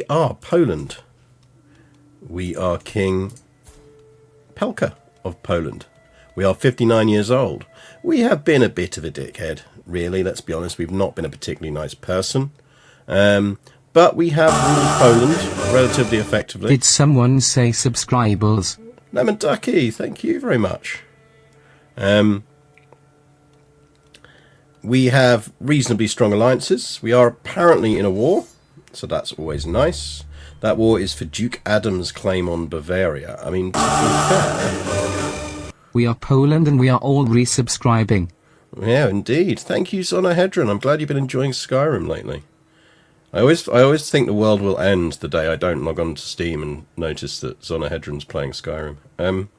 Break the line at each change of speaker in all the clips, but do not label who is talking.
are Poland. We are King Pelka of Poland. We are 59 years old. We have been a bit of a dickhead, really, let's be honest. We've not been a particularly nice person. But we have ruled Poland relatively effectively.
Did someone say subscribers?
Lemon Ducky, thank you very much. We have reasonably strong alliances. We are apparently in a war, so that's always nice. That war is for Duke Adam's claim on Bavaria. I mean, to be fair...
We are Poland and we are all resubscribing.
Yeah, indeed. Thank you, Zonahedron. I'm glad you've been enjoying Skyrim lately. I always think the world will end the day I don't log on to Steam and notice that Zonahedron's playing Skyrim.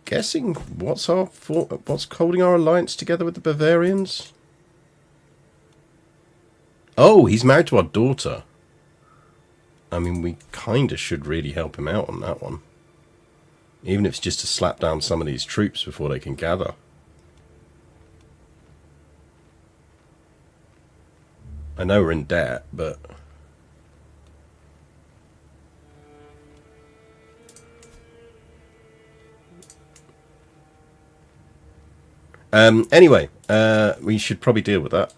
Guessing what's holding our alliance together with the Bavarians? Oh, he's married to our daughter. I mean, we kind of should really help him out on that one. Even if it's just to slap down some of these troops before they can gather. I know we're in debt, but... Anyway, we should probably deal with that.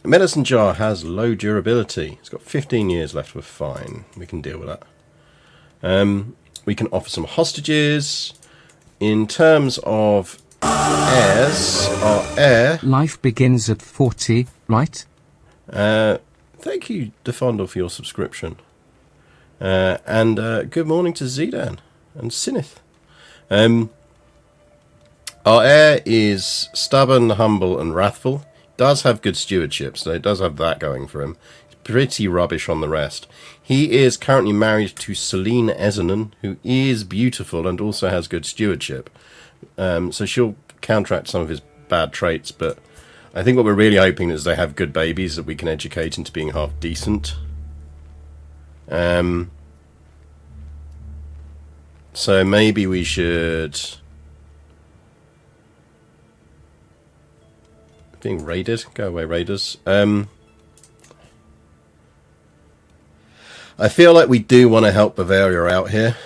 Medicine jar has low durability. It's got 15 years left. We're fine. We can deal with that. We can offer some hostages. In terms of heirs, our heir...
Life begins at 40, right?
Thank you, Defondle, for your subscription. And good morning to Zidan and Sinith. Our heir is stubborn, humble, and wrathful. Does have good stewardship, so it does have that going for him. He's pretty rubbish on the rest. He is currently married to Celine Ezenon, who is beautiful and also has good stewardship. So she'll counteract some of his bad traits, but I think what we're really hoping is they have good babies that we can educate into being half decent. So maybe we should... Being raided? Go away, raiders. I feel like we do want to help Bavaria out here.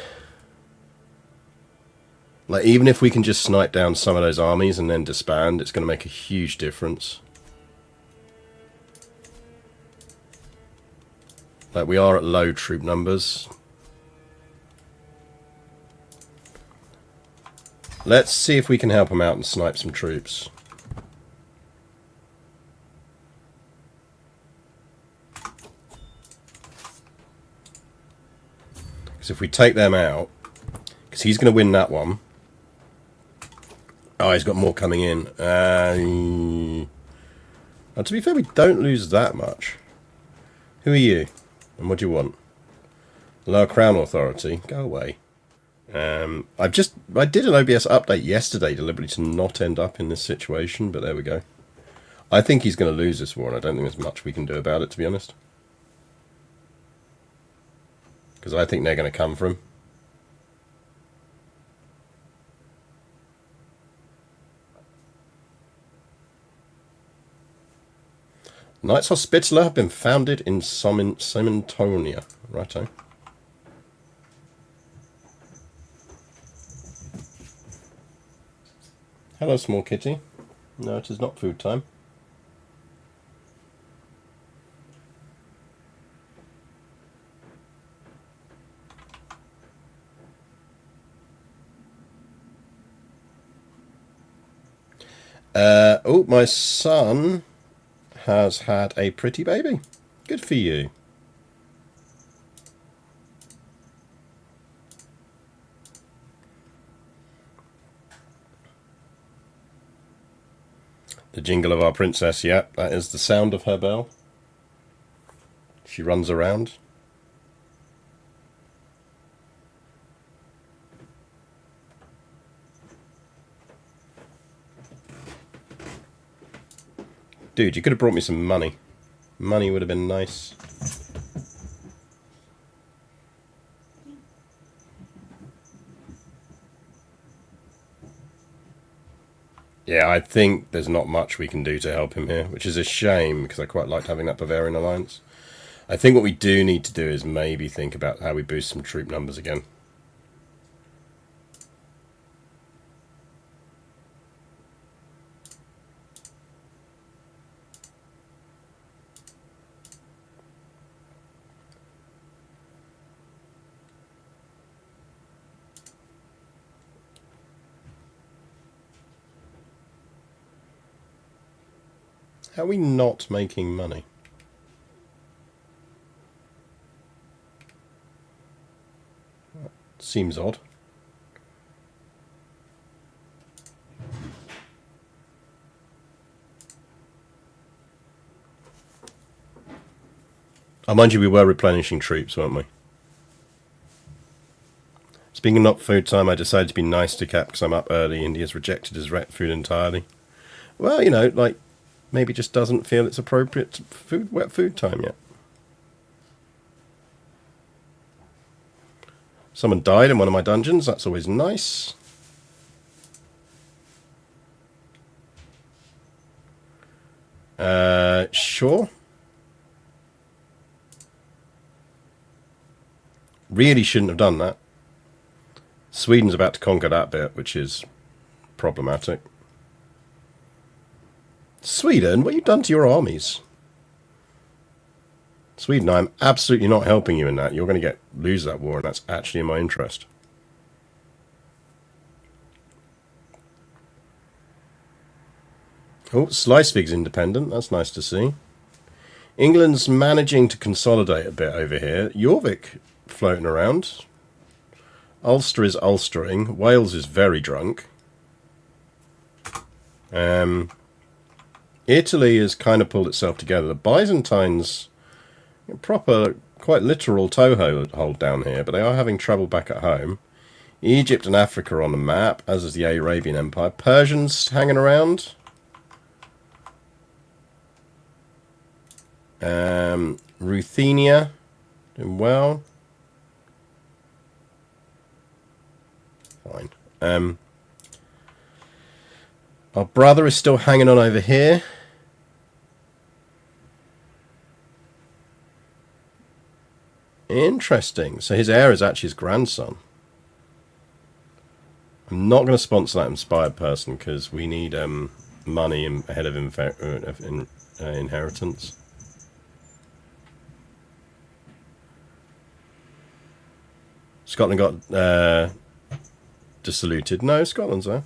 Like, even if we can just snipe down some of those armies and then disband, it's going to make a huge difference. Like, we are at low troop numbers. Let's see if we can help them out and snipe some troops. Because if we take them out, because he's going to win that one. Oh, he's got more coming in. To be fair, we don't lose that much. Who are you? And what do you want? Lower Crown Authority. Go away. I did an OBS update yesterday deliberately to not end up in this situation, but there we go. I think he's going to lose this war, and I don't think there's much we can do about it, to be honest. Because I think they're going to come for him. Knights Hospitaller have been founded in Simontonia. Righto. Hello, small kitty. No, it is not food time. Oh, my son has had a pretty baby. Good for you. The jingle of our princess, yep, that is the sound of her bell. She runs around. Dude, you could have brought me some money. Money would have been nice. Yeah, I think there's not much we can do to help him here, which is a shame because I quite liked having that Bavarian alliance. I think what we do need to do is maybe think about how we boost some troop numbers again. How are we not making money? Seems odd. Oh, mind you, we were replenishing troops, weren't we? Speaking of not food time, I decided to be nice to Cap because I'm up early and he has rejected his food entirely. Well, you know, like, maybe just doesn't feel it's appropriate wet food time yet. Someone died in one of my dungeons, that's always nice. Sure. Really shouldn't have done that. Sweden's about to conquer that bit, which is problematic. Sweden, what have you done to your armies? Sweden, I'm absolutely not helping you in that. You're going to lose that war, and that's actually in my interest. Oh, Slicevig's independent. That's nice to see. England's managing to consolidate a bit over here. Jorvik floating around. Ulster is ulstering. Wales is very drunk. Italy has kind of pulled itself together. The Byzantines, proper, quite literal toehold down here, but they are having trouble back at home. Egypt and Africa are on the map, as is the Arabian Empire. Persians hanging around. Ruthenia doing well. Fine. Our brother is still hanging on over here. Interesting. So his heir is actually his grandson. I'm not going to sponsor that inspired person because we need money ahead of inheritance. Scotland got dissoluted. No, Scotland's there.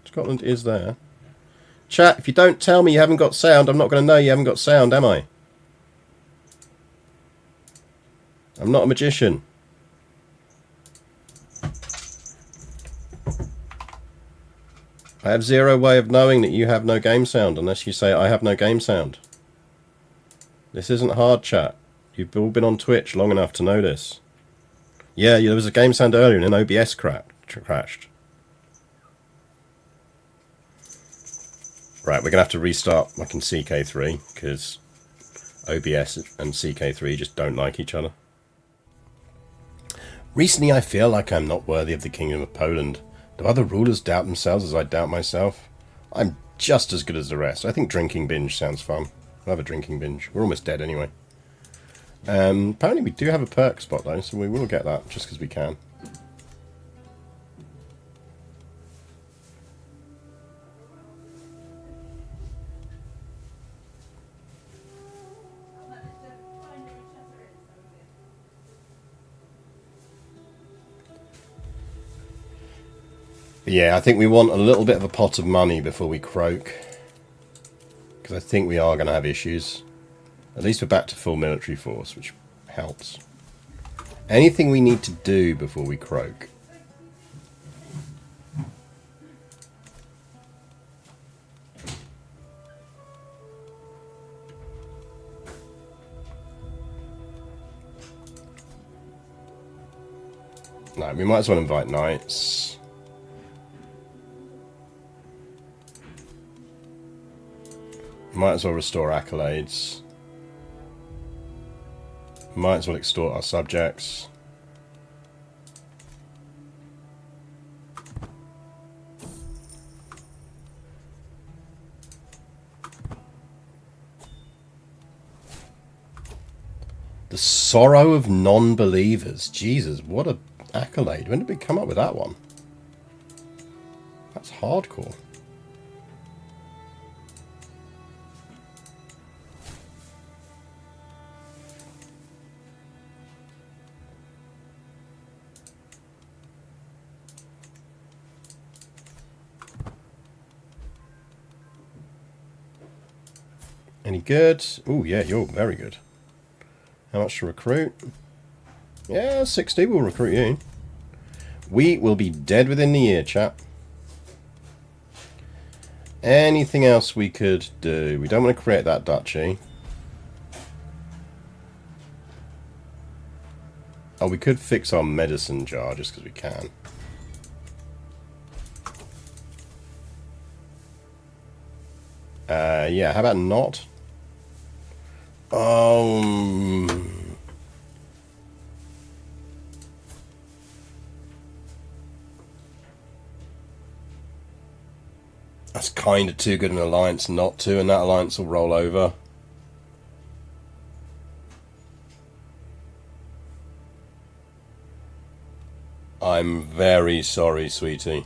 Scotland is there. Chat, if you don't tell me you haven't got sound, I'm not going to know you haven't got sound, am I? I'm not a magician. I have zero way of knowing that you have no game sound unless you say I have no game sound. This isn't hard, chat. You've all been on Twitch long enough to know this. Yeah, there was a game sound earlier and an OBS crashed. Right, we're going to have to restart fucking CK3 because OBS and CK3 just don't like each other. Recently I feel like I'm not worthy of the Kingdom of Poland. Do other rulers doubt themselves as I doubt myself? I'm just as good as the rest. I think drinking binge sounds fun. I'll have a drinking binge. We're almost dead anyway. Apparently we do have a perk spot though, so we will get that just because we can. Yeah, I think we want a little bit of a pot of money before we croak. Because I think we are going to have issues. At least we're back to full military force, which helps. Anything we need to do before we croak? No, we might as well invite knights. Might as well restore accolades. Might as well extort our subjects. The sorrow of non-believers. Jesus, what a accolade. When did we come up with that one? That's hardcore. Any good? Oh yeah, you're very good. How much to recruit? Yeah, 60 will recruit you. We will be dead within the year, chap. Anything else we could do? We don't want to create that duchy. Oh, we could fix our medicine jar just because we can. Yeah, how about not? That's kind of too good an alliance not to, and that alliance will roll over. I'm very sorry, sweetie.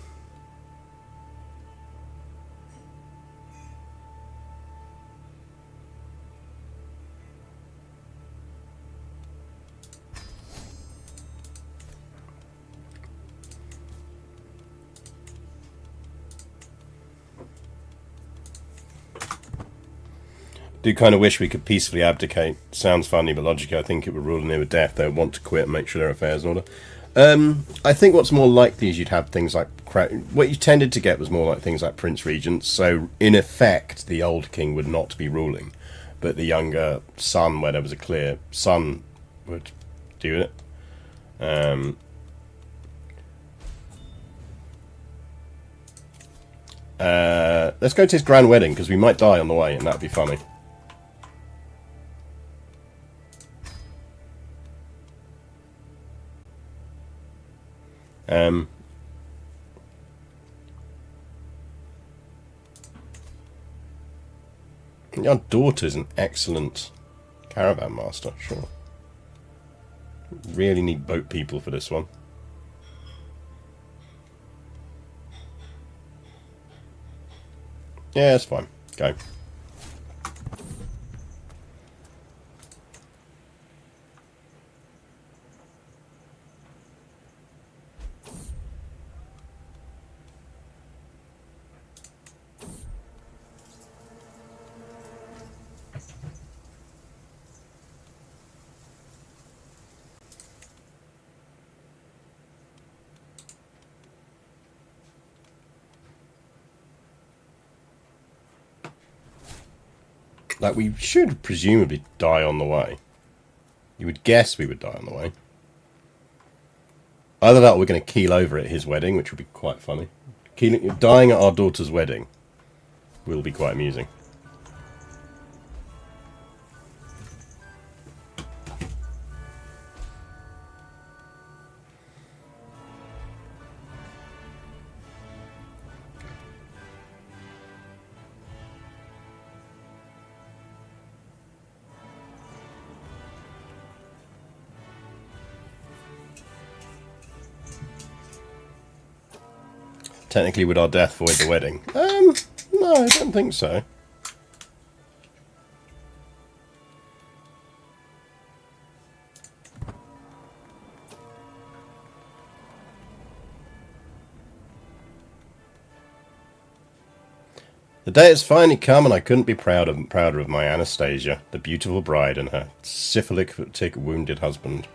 Do kind of wish we could peacefully abdicate. Sounds funny, but logically I think it would rule near with death. They would want to quit and make sure their affairs in order. I think what's more likely is you'd have things like... What you tended to get was more like things like Prince Regents. So, in effect, the old king would not be ruling. But the younger son, where there was a clear son, would do it. Let's go to his grand wedding, because we might die on the way, and that'd be funny. Your daughter's an excellent caravan master, sure. Really need boat people for this one. Yeah, it's fine. Go. Like, we should presumably die on the way. You would guess we would die on the way. Either that or we're going to keel over at his wedding, which would be quite funny. Dying at our daughter's wedding will be quite amusing. Technically, would our death void the wedding? No, I don't think so. The day has finally come, and I couldn't be prouder of my Anastasia, the beautiful bride, and her syphilitic wounded husband.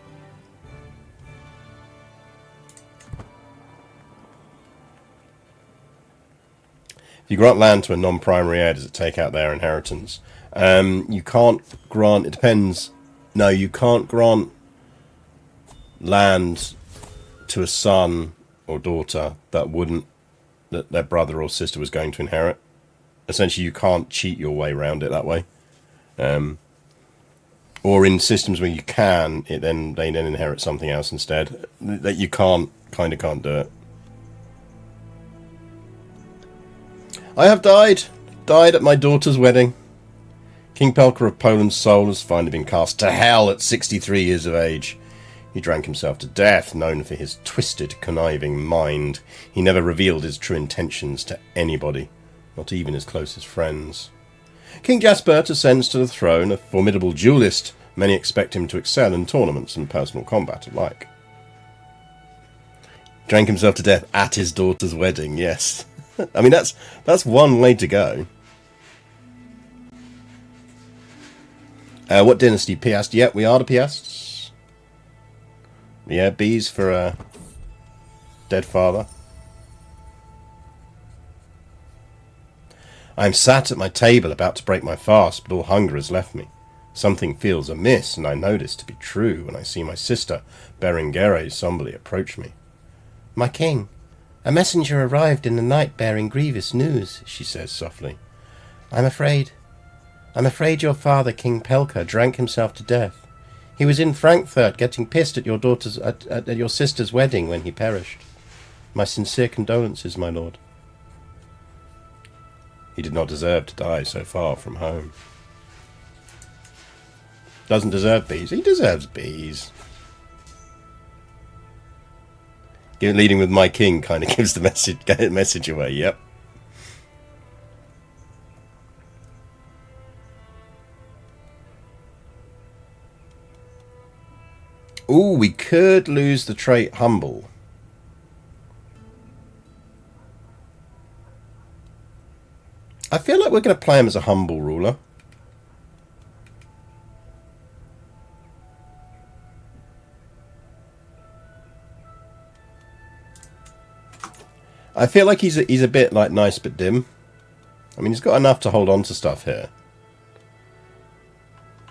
If you grant land to a non-primary heir, does it take out their inheritance? You can't grant... It depends. No, you can't grant land to a son or daughter that their brother or sister was going to inherit. Essentially, you can't cheat your way around it that way. Or in systems where you can, they then inherit something else instead. That you kind of can't do it. I have died at my daughter's wedding. King Pelka of Poland's soul has finally been cast to hell at 63 years of age. He drank himself to death, known for his twisted, conniving mind. He never revealed his true intentions to anybody, not even his closest friends. King Jaspert ascends to the throne, a formidable duelist. Many expect him to excel in tournaments and personal combat alike. Drank himself to death at his daughter's wedding, yes. I mean, that's one way to go. What dynasty? Piast? Yep, we are the Piasts. Yeah, bees for a dead father. I am sat at my table about to break my fast, but all hunger has left me. Something feels amiss, and I know this to be true when I see my sister, Berengere, somberly approach me. My king, a messenger arrived in the night bearing grievous news, she says softly. I'm afraid your father, King Pelka, drank himself to death. He was in Frankfurt getting pissed at your sister's wedding when he perished. My sincere condolences, my lord. He did not deserve to die so far from home. Doesn't deserve bees. He deserves bees. Leading with my king kind of gives the message away. Yep. Ooh, we could lose the trait humble. I feel like we're going to play him as a humble ruler. I feel like he's a bit like nice but dim. I mean, he's got enough to hold on to stuff here.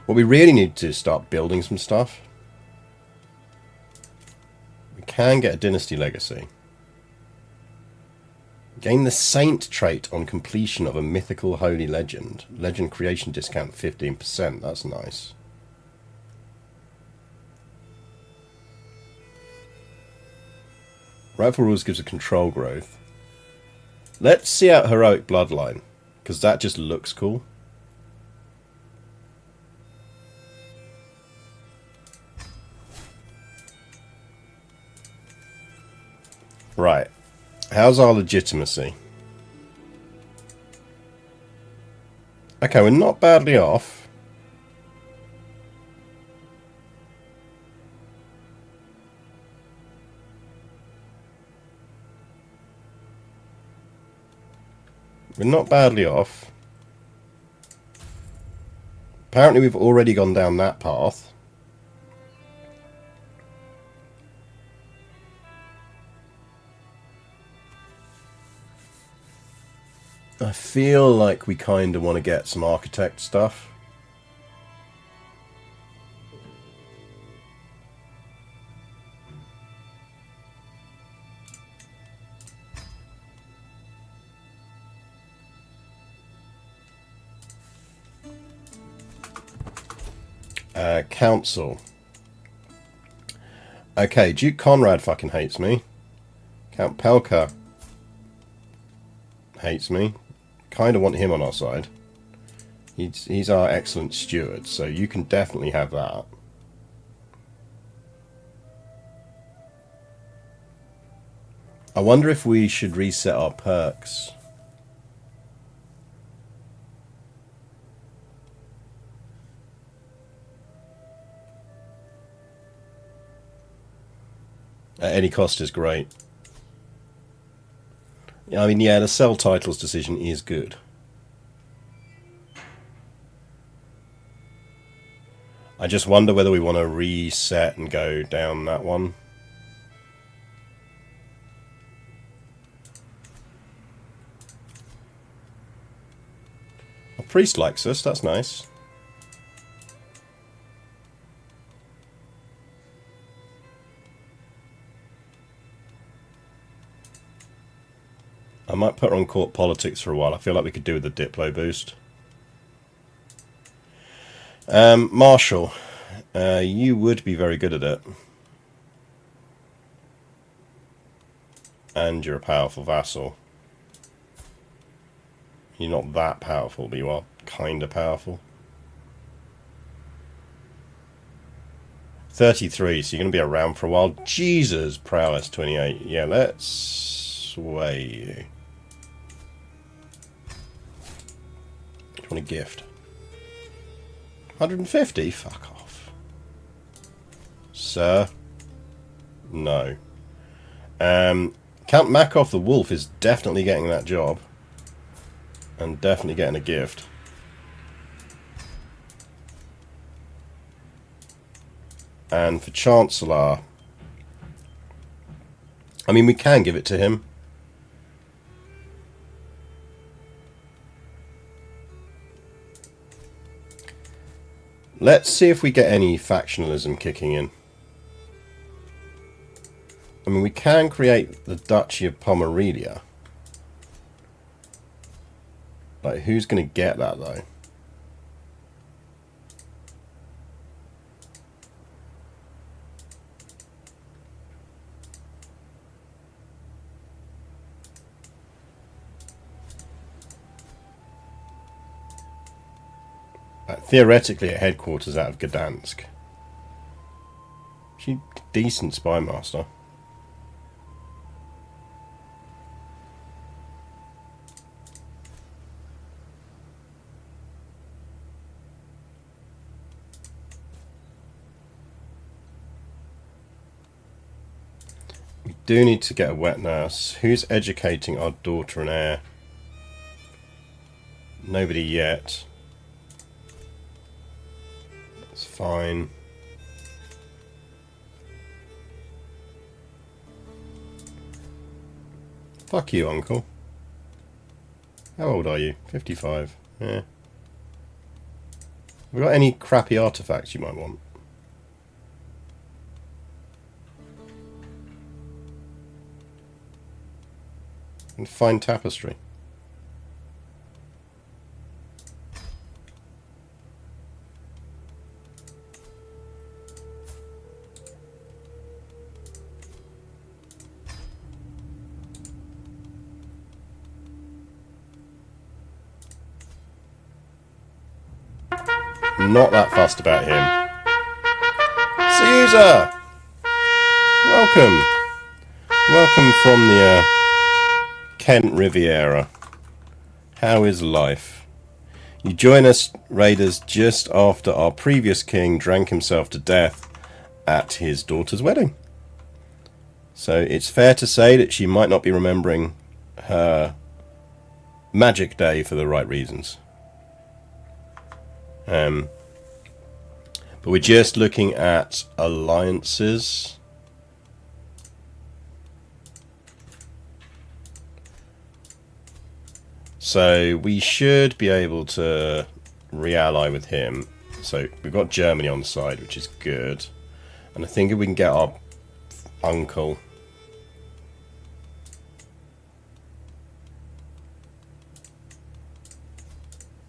What we really need to start building some stuff. We can get a dynasty legacy. Gain the saint trait on completion of a mythical holy legend. Legend creation discount 15%. That's nice. Rightful rules gives a control growth. Let's see out heroic bloodline, because that just looks cool. Right. How's our legitimacy? Okay, we're not badly off. We're not badly off. Apparently we've already gone down that path. I feel like we kind of want to get some architect stuff. Council. Okay, Duke Conrad fucking hates me. Count Pelka hates me. Kind of want him on our side. He's our excellent steward, so you can definitely have that. I wonder if we should reset our perks. At any cost is great. I mean, yeah, the sell titles decision is good. I just wonder whether we want to reset and go down that one. A priest likes us, that's nice. I might put her on court politics for a while. I feel like we could do with the Diplo boost. Marshall, you would be very good at it. And you're a powerful vassal. You're not that powerful, but you are kind of powerful. 33, so you're going to be around for a while. Jesus, prowess 28. Yeah, let's sway you. Do you want a gift? 150? Fuck off. Sir? No. Count Makov the Wolf is definitely getting that job. And definitely getting a gift. And for Chancellor, I mean, we can give it to him. Let's see if we get any factionalism kicking in. I mean, we can create the Duchy of Pomerania. Like, who's going to get that, though? Theoretically, at headquarters out of Gdansk. She's a decent spy master. We do need to get a wet nurse. Who's educating our daughter and heir? Nobody yet. That's fine. Fuck you, uncle. How old are you? 55. Yeah. Have we got any crappy artifacts you might want? And fine tapestry. Not that fussed about him. Caesar! Welcome. Welcome from the Kent Riviera. How is life? You join us, raiders, just after our previous king drank himself to death at his daughter's wedding. So it's fair to say that she might not be remembering her magic day for the right reasons. But we're just looking at alliances. So we should be able to re-ally with him. So we've got Germany on the side, which is good. And I think if we can get our uncle...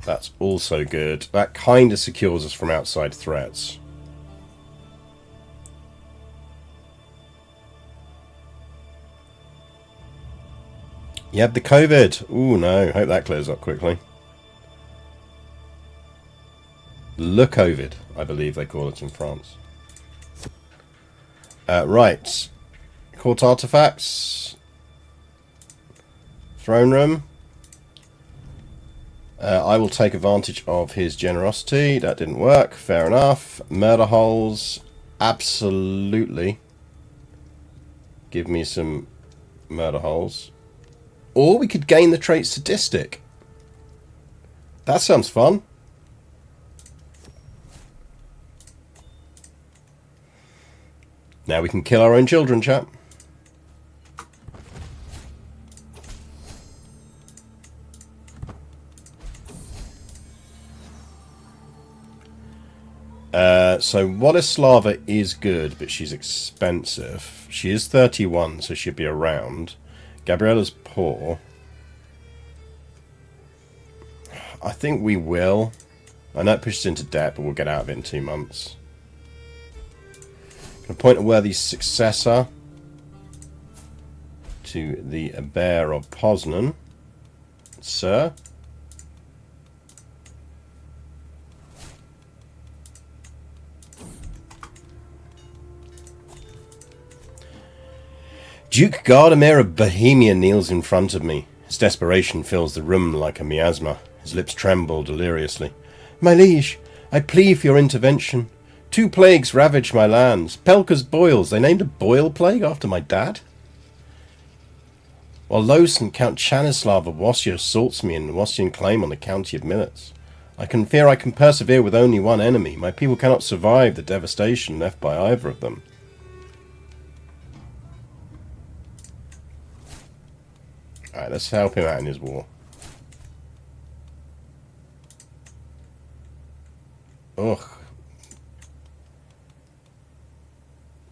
That's also good. That kind of secures us from outside threats. You have the COVID. Ooh, no. Hope that clears up quickly. Le COVID, I believe they call it in France. Right. Court artifacts. Throne room. I will take advantage of his generosity. That didn't work. Fair enough. Murder holes. Absolutely. Give me some murder holes. Or we could gain the trait sadistic. That sounds fun. Now we can kill our own children, chap. So Władysława is good, but she's expensive. She is 31, so she'll be around. Gabriella's poor. I think we will. I know it pushes into debt, but we'll get out of it in 2 months. Appoint a worthy successor to the Bear of Poznan. Sir. Duke Gardamir of Bohemia kneels in front of me. His desperation fills the room like a miasma. His lips tremble deliriously. My liege, I plead for your intervention. 2 plagues ravage my lands. Pelka's boils. They named a boil plague after my dad? While Los and Count Chanislav of Wassia assaults me in Wassian claim on the county of Millets. I can fear I can persevere with only one enemy. My people cannot survive the devastation left by either of them. Alright, let's help him out in his war. Ugh.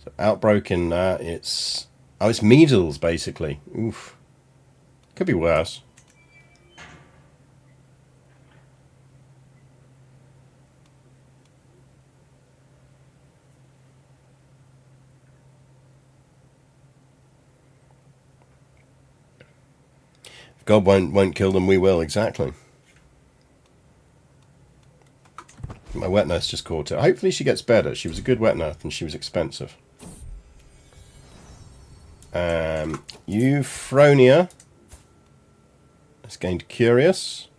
So outbroke in that, it's... Oh, it's measles, basically. Oof. Could be worse. If God won't kill them, we will, exactly. My wet nurse just caught it. Hopefully she gets better. She was a good wet nurse and she was expensive. Euphronia has gained Curious.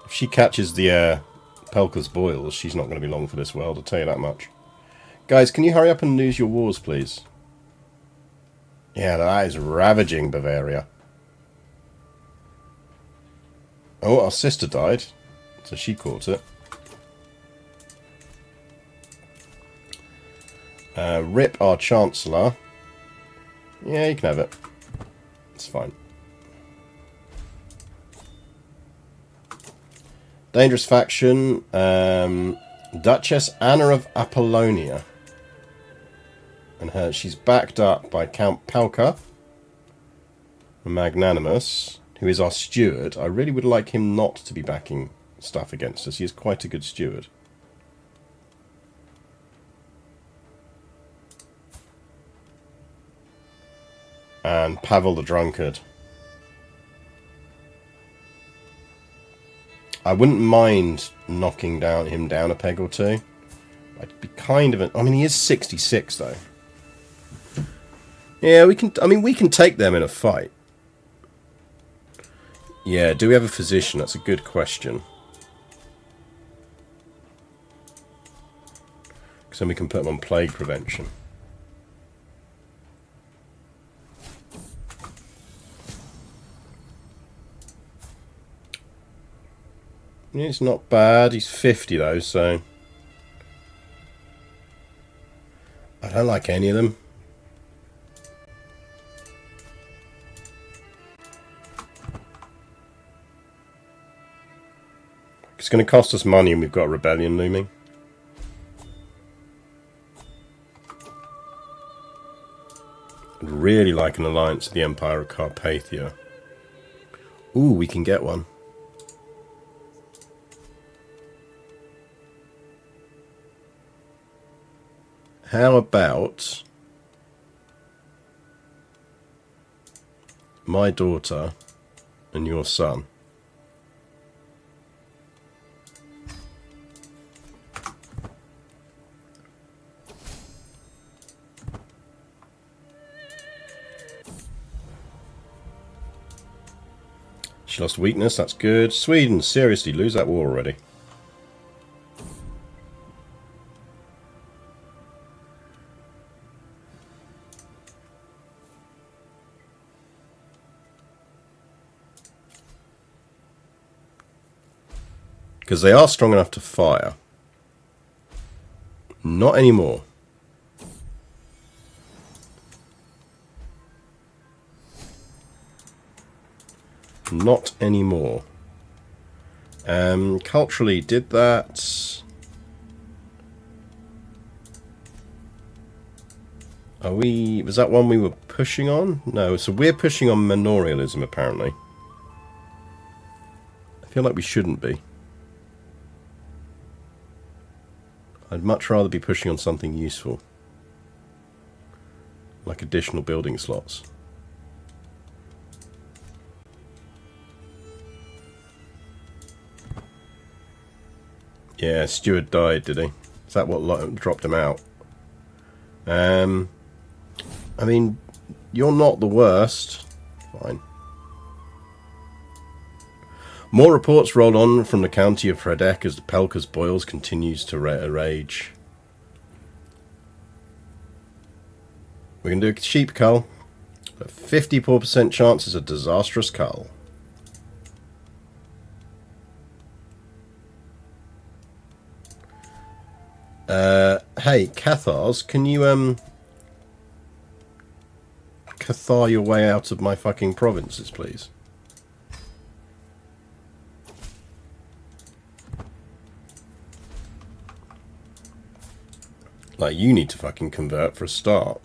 If she catches the Pelka's boils, she's not going to be long for this world, I'll tell you that much. Guys, can you hurry up and lose your wars, please? Yeah, that is ravaging Bavaria. Oh, our sister died, so she caught it. Rip our Chancellor. Yeah, you can have it. It's fine. Dangerous faction. Duchess Anna of Apollonia. And she's backed up by Count Pelka. Magnanimous, who is our steward. I really would like him not to be backing stuff against us. He is quite a good steward. And Pavel the Drunkard. I wouldn't mind knocking him down a peg or two. I'd be kind of I mean, he is 66 though. Yeah, we can. I mean, we can take them in a fight. Yeah, do we have a physician? That's a good question. Because then we can put them on plague prevention. It's not bad. He's 50 though, so I don't like any of them. It's going to cost us money and we've got a rebellion looming. I'd really like an alliance with the Empire of Carpathia. Ooh, we can get one. How about my daughter and your son? She lost weakness, that's good. Sweden, seriously, lose that war already. Because they are strong enough to fire. Not anymore. Not anymore. Culturally, did that... Was that one we were pushing on? No, so we're pushing on manorialism, apparently. I feel like we shouldn't be. I'd much rather be pushing on something useful. Like additional building slots. Yeah, Stewart died, did he? Is that what dropped him out? I mean, You're not the worst. Fine. More reports roll on from the county of Hradec as the Pelka's boils continues to rage. We can do a sheep cull. A 54% chance is a disastrous cull. Hey, Cathars, can you, Cathar your way out of my fucking provinces, please? Like, you need to fucking convert for a start.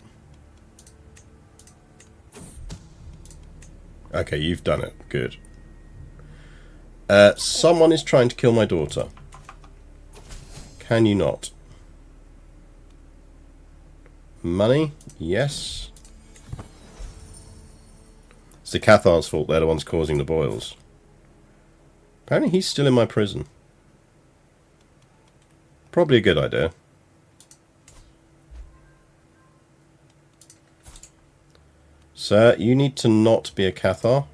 Okay, you've done it. Good. Someone is trying to kill my daughter. Can you not? Money? Yes. It's the Cathar's fault. They're the ones causing the boils. Apparently he's still in my prison. Probably a good idea. Sir, you need to not be a Cathar.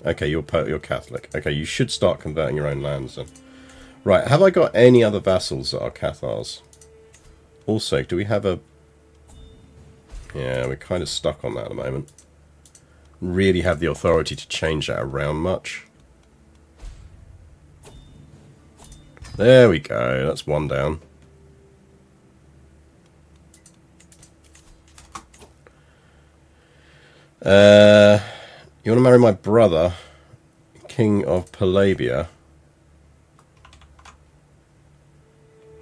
Okay, you're Catholic. Okay, you should start converting your own lands then. Right, have I got any other vassals that are Cathars? Also, do we have a... Yeah, we're kind of stuck on that at the moment. Really have the authority to change that around much. There we go, that's one down. You want to marry my brother, King of Palabia?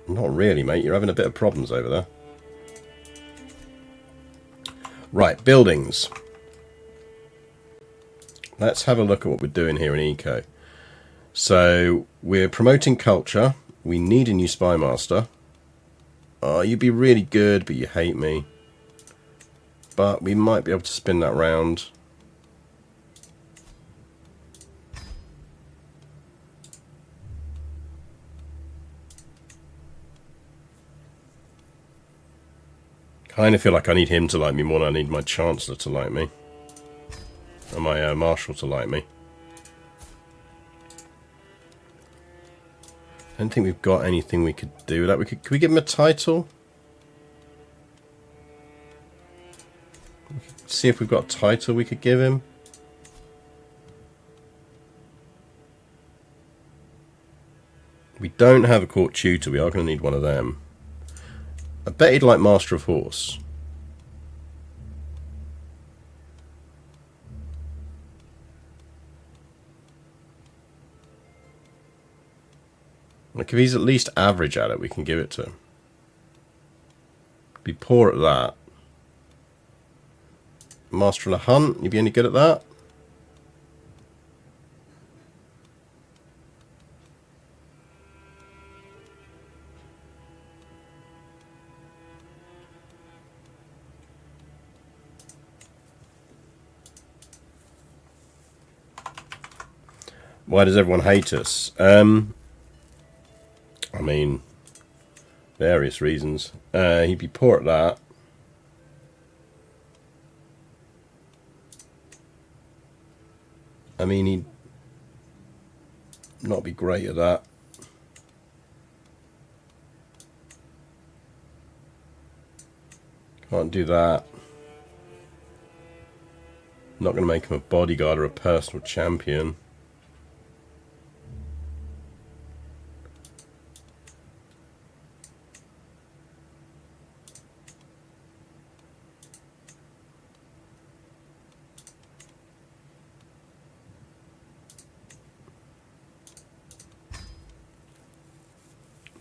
Not really, mate. You're having a bit of problems over there. Right, buildings. Let's have a look at what we're doing here in Eco. So, we're promoting culture. We need a new spy master. Oh, you'd be really good, but you hate me. But we might be able to spin that round. Kind of feel like I need him to like me more than I need my Chancellor to like me. Or my Marshal to like me. I don't think we've got anything we could do with that. Could we give him a title? See if we've got a title we could give him. We don't have a court tutor. We are going to need one of them. I bet he'd like Master of Horse. Like, if he's at least average at it, we can give it to him. Be poor at that. Master of the Hunt, you'd be any good at that? Why does everyone hate us? I mean, various reasons. He'd be poor at that. I mean, he'd not be great at that. Can't do that. Not going to make him a bodyguard or a personal champion.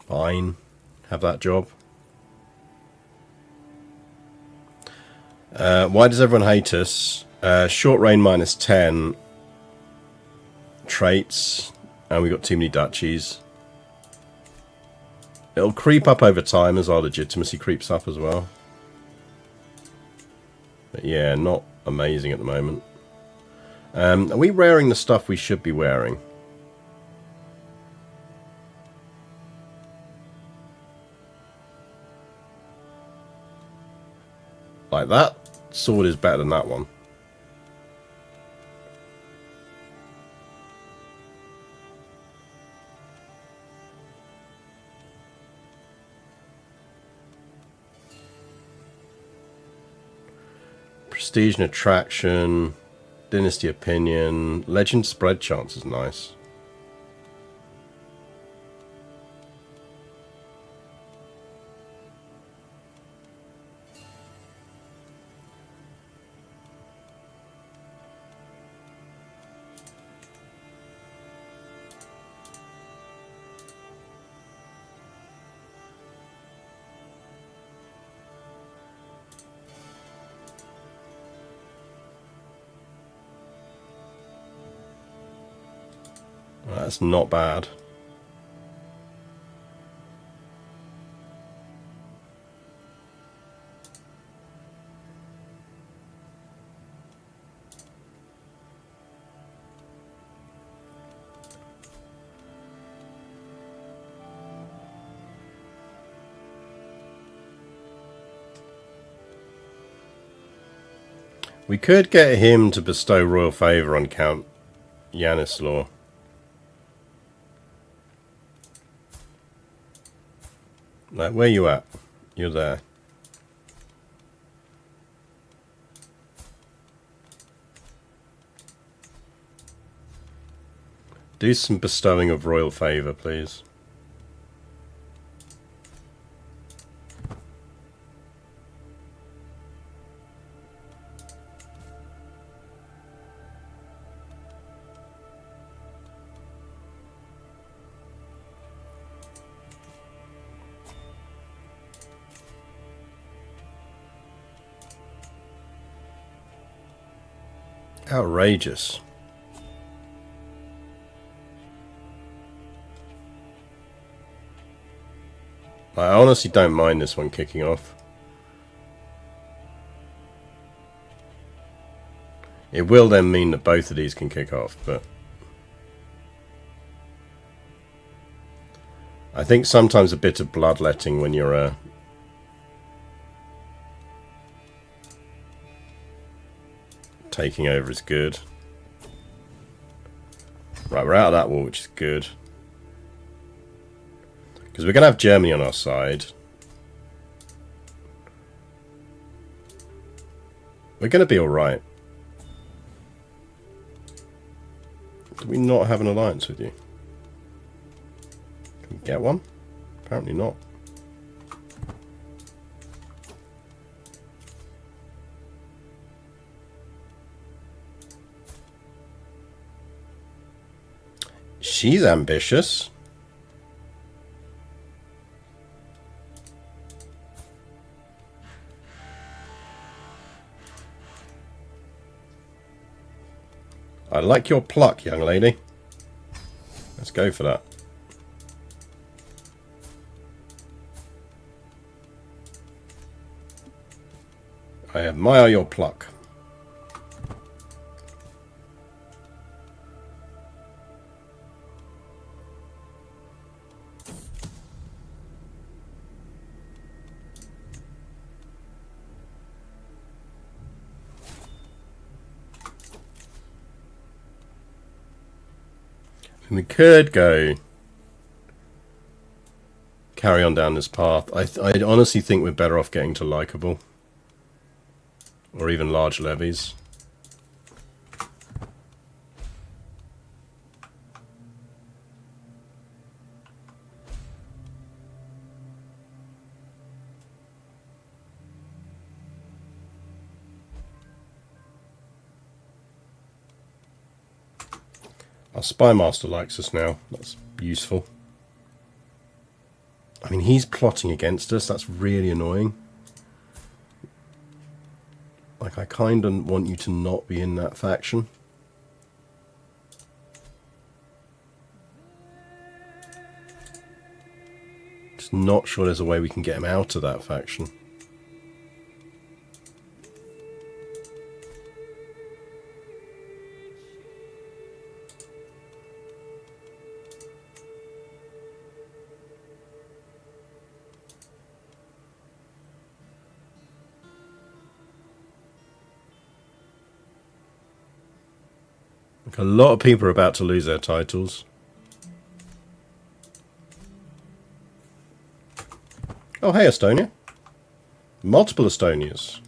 Fine. Have that job. Why does everyone hate us? Short reign -10. Traits. And we got too many duchies. It'll creep up over time as our legitimacy creeps up as well. But yeah, not amazing at the moment. Are we wearing the stuff we should be wearing? Like that. sword is better than that one. Prestige and attraction, dynasty opinion, legend spread chance is nice. That's not bad. We could get him to bestow royal favour on Count Yanislaw. Like, where you at? You're there. Do some bestowing of royal favour, please. Outrageous. I honestly don't mind this one kicking off. It will then mean that both of these can kick off, but I think sometimes a bit of bloodletting when you're taking over is good. Right, we're out of that war, which is good. Because we're going to have Germany on our side. We're going to be alright. Do we not have an alliance with you? Can we get one? Apparently not. She's ambitious. I like your pluck, young lady. Let's go for that. I admire your pluck. We could go carry on down this path. I honestly think we're better off getting to likeable or even large levies. Our spy master likes us now. That's useful. I mean, he's plotting against us. That's really annoying. Like, I kind of want you to not be in that faction. Just not sure there's a way we can get him out of that faction. A lot of people are about to lose their titles. Oh, hey, Estonia. Multiple Estonias.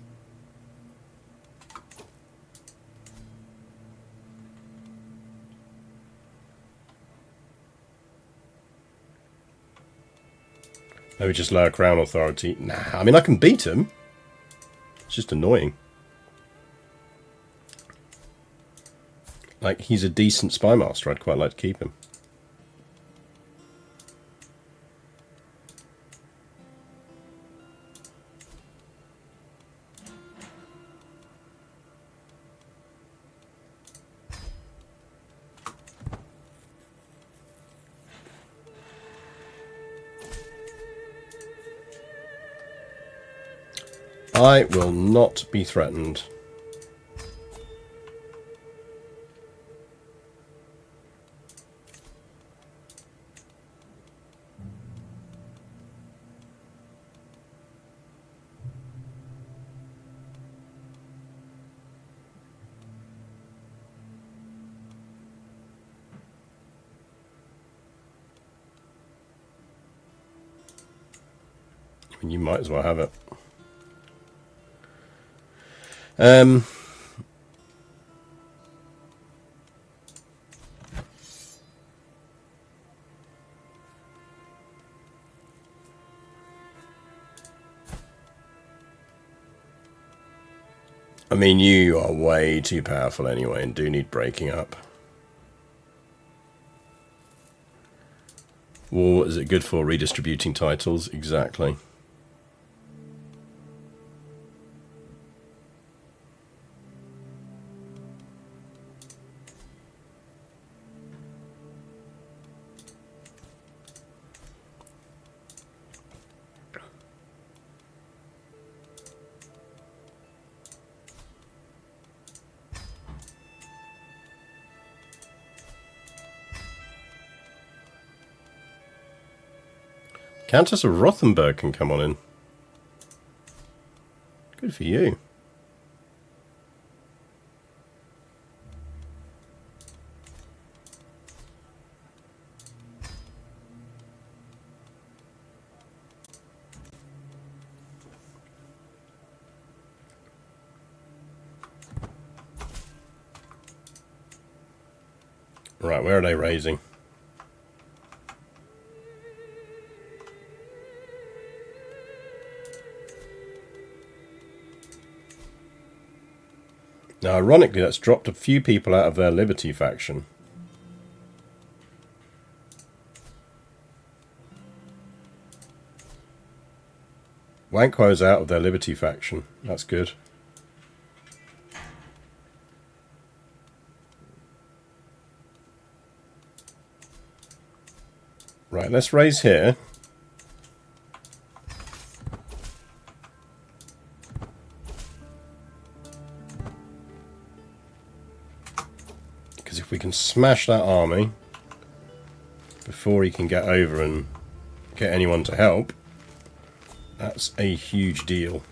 Maybe just lower crown authority. Nah, I mean, I can beat him. It's just annoying. Like, he's a decent spy master. I'd quite like to keep him. I will not be threatened. I mean, you might as well have it. I mean, you are way too powerful anyway and do need breaking up. War, is it good for redistributing titles? Exactly. Countess of Rothenburg can come on in. Good for you. Right, where are they raising? Now, ironically, that's dropped a few people out of their Liberty faction. Wankwo's out of their Liberty faction. That's good. Right, let's raise here. Because if we can smash that army before he can get over and get anyone to help, that's a huge deal.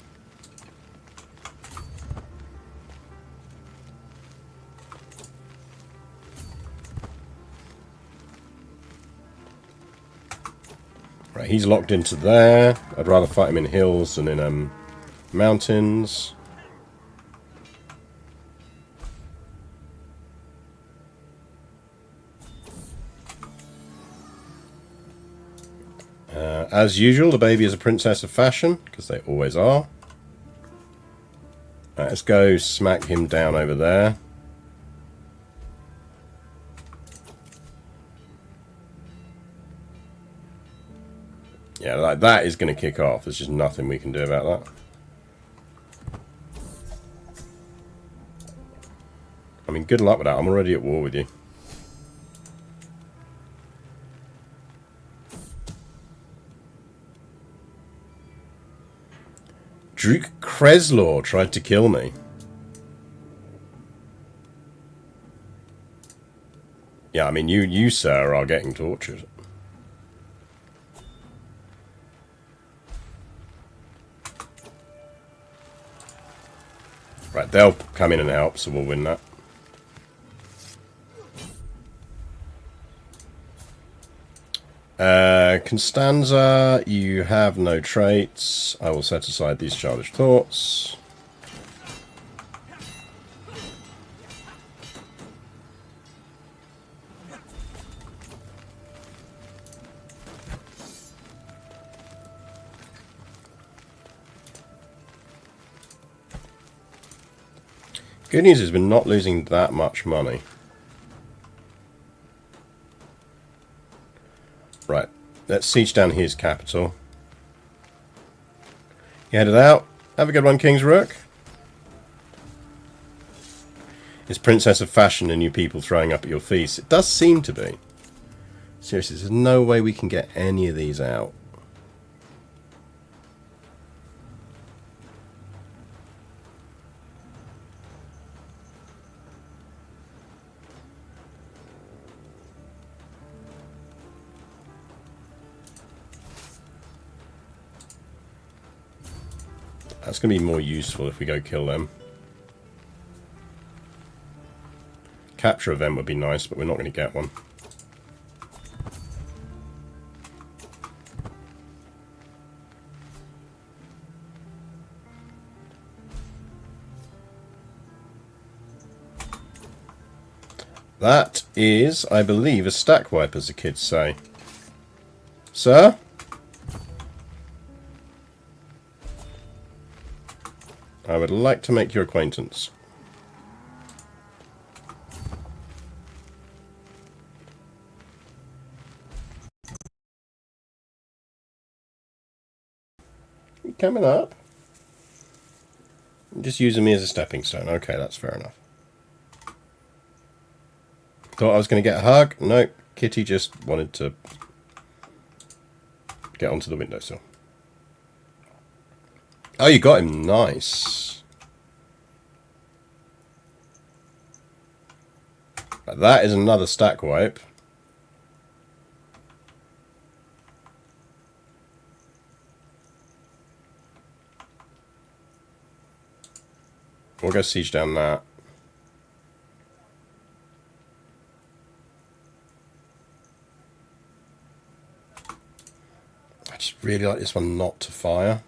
Right, he's locked into there. I'd rather fight him in hills than in mountains. As usual, the baby is a princess of fashion, because they always are. Right, let's go smack him down over there. Yeah, like that is going to kick off. There's just nothing we can do about that. I mean, good luck with that. I'm already at war with you. Duke Kreslaw tried to kill me. Yeah, I mean, you sir, are getting tortured. Right, they'll come in and help, so we'll win that. Constanza, you have no traits. I will set aside these childish thoughts. Good news is we're not losing that much money. Right, let's siege down his capital. You headed out. Have a good one, King's Rook. Is Princess of Fashion and you people throwing up at your feast? It does seem to be. Seriously, there's no way we can get any of these out. That's going to be more useful if we go kill them. Capture event would be nice, but we're not going to get one. That is, I believe, a stack wipe, as the kids say. Sir? I would like to make your acquaintance. You coming up? You're just using me as a stepping stone. Okay, that's fair enough. Thought I was going to get a hug. Nope. Kitty just wanted to get onto the windowsill. Oh, you got him. Nice. That is another stack wipe. We'll go siege down that. I just really like this one not to fire.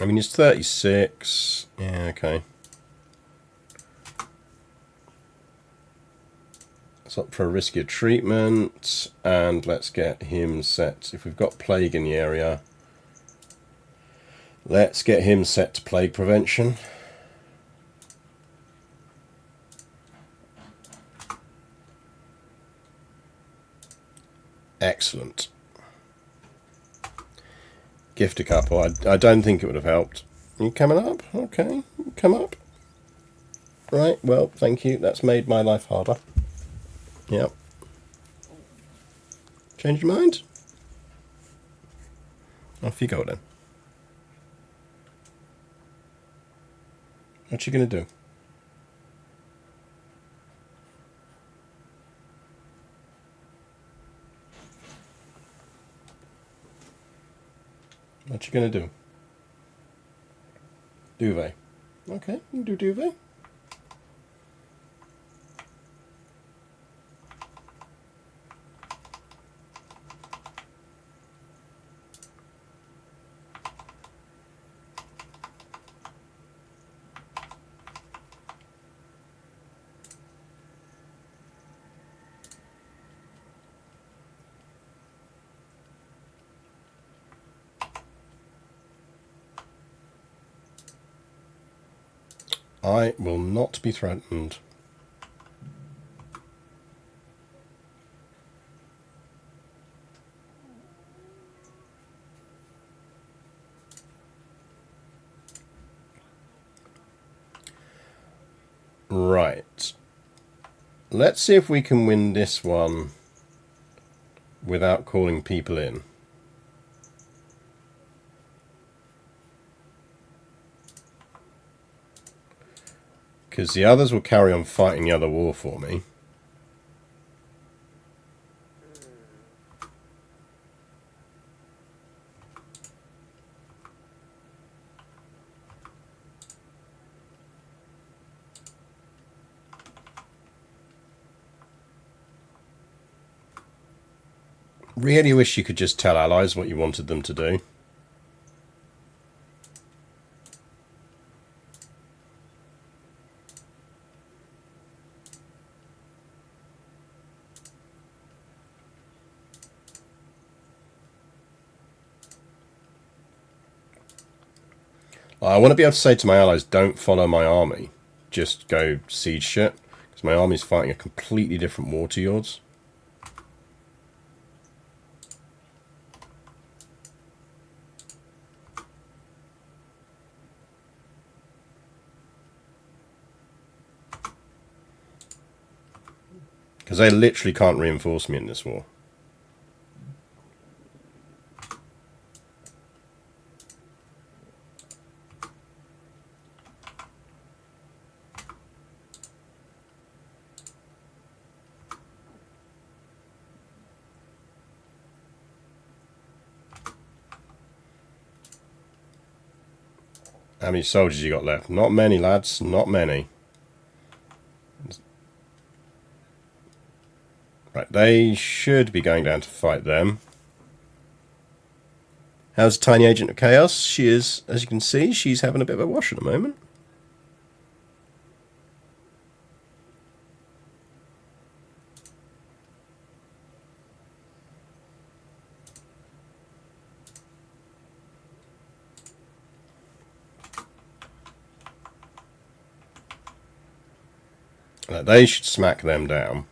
I mean, it's 36. Yeah, okay. Let's opt for a riskier treatment. And let's get him set. If we've got plague in the area, let's get him set to plague prevention. Excellent. Gift a couple. I don't think it would have helped. Are you coming up? Okay. Come up. Right, well, thank you. That's made my life harder. Yep. Change your mind? Off you go then. What you gonna do? What you gonna do? Duvet. Okay, you can do duvet. I will not be threatened. Right. Let's see if we can win this one without calling people in. Because the others will carry on fighting the other war for me. Really wish you could just tell allies what you wanted them to do. I want to be able to say to my allies, don't follow my army. Just go siege shit. Because my army's fighting a completely different war to yours. Because they literally can't reinforce me in this war. How many soldiers you got left? Not many, lads. Not many. Right, they should be going down to fight them. How's Tiny Agent of Chaos? She is, as you can see, she's having a bit of a wash at the moment. They should smack them down.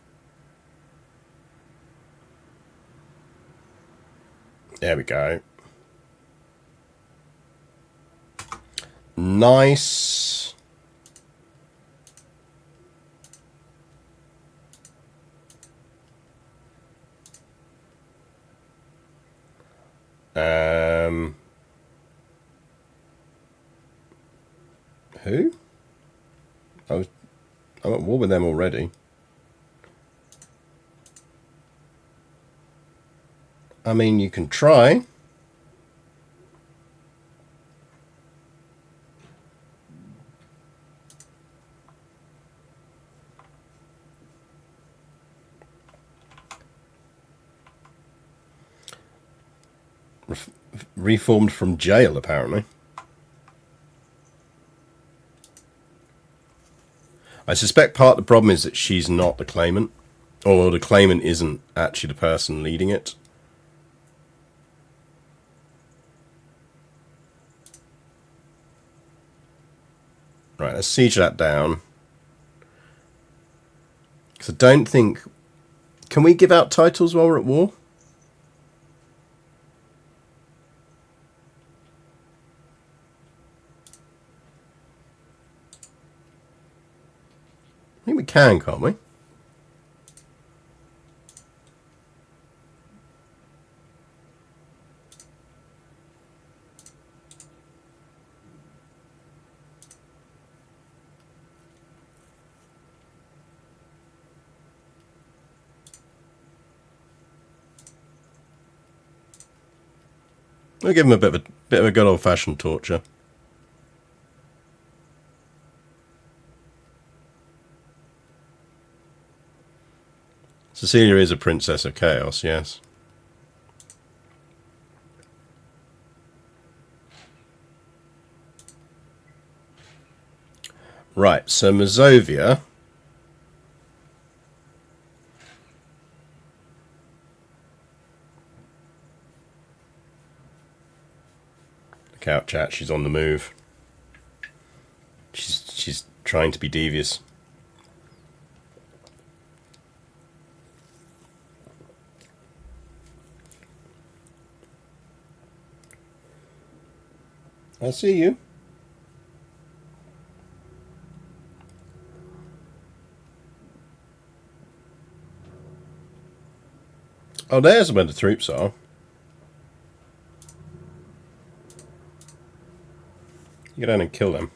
There we go. Nice. Who? I'm at war with them already. I mean, you can try. Reformed from jail, apparently. I suspect part of the problem is that she's not the claimant, or the claimant isn't actually the person leading it. Right, let's siege that down. Because I don't think... Can we give out titles while we're at war? I think we can, can't we? We'll give him a bit of a good old-fashioned torture. Cecilia is a princess of chaos, yes. Right, so Mazovia. Look out, chat, she's on the move. She's trying to be devious. I see you. Oh, there's where the troops are. You go down and kill them.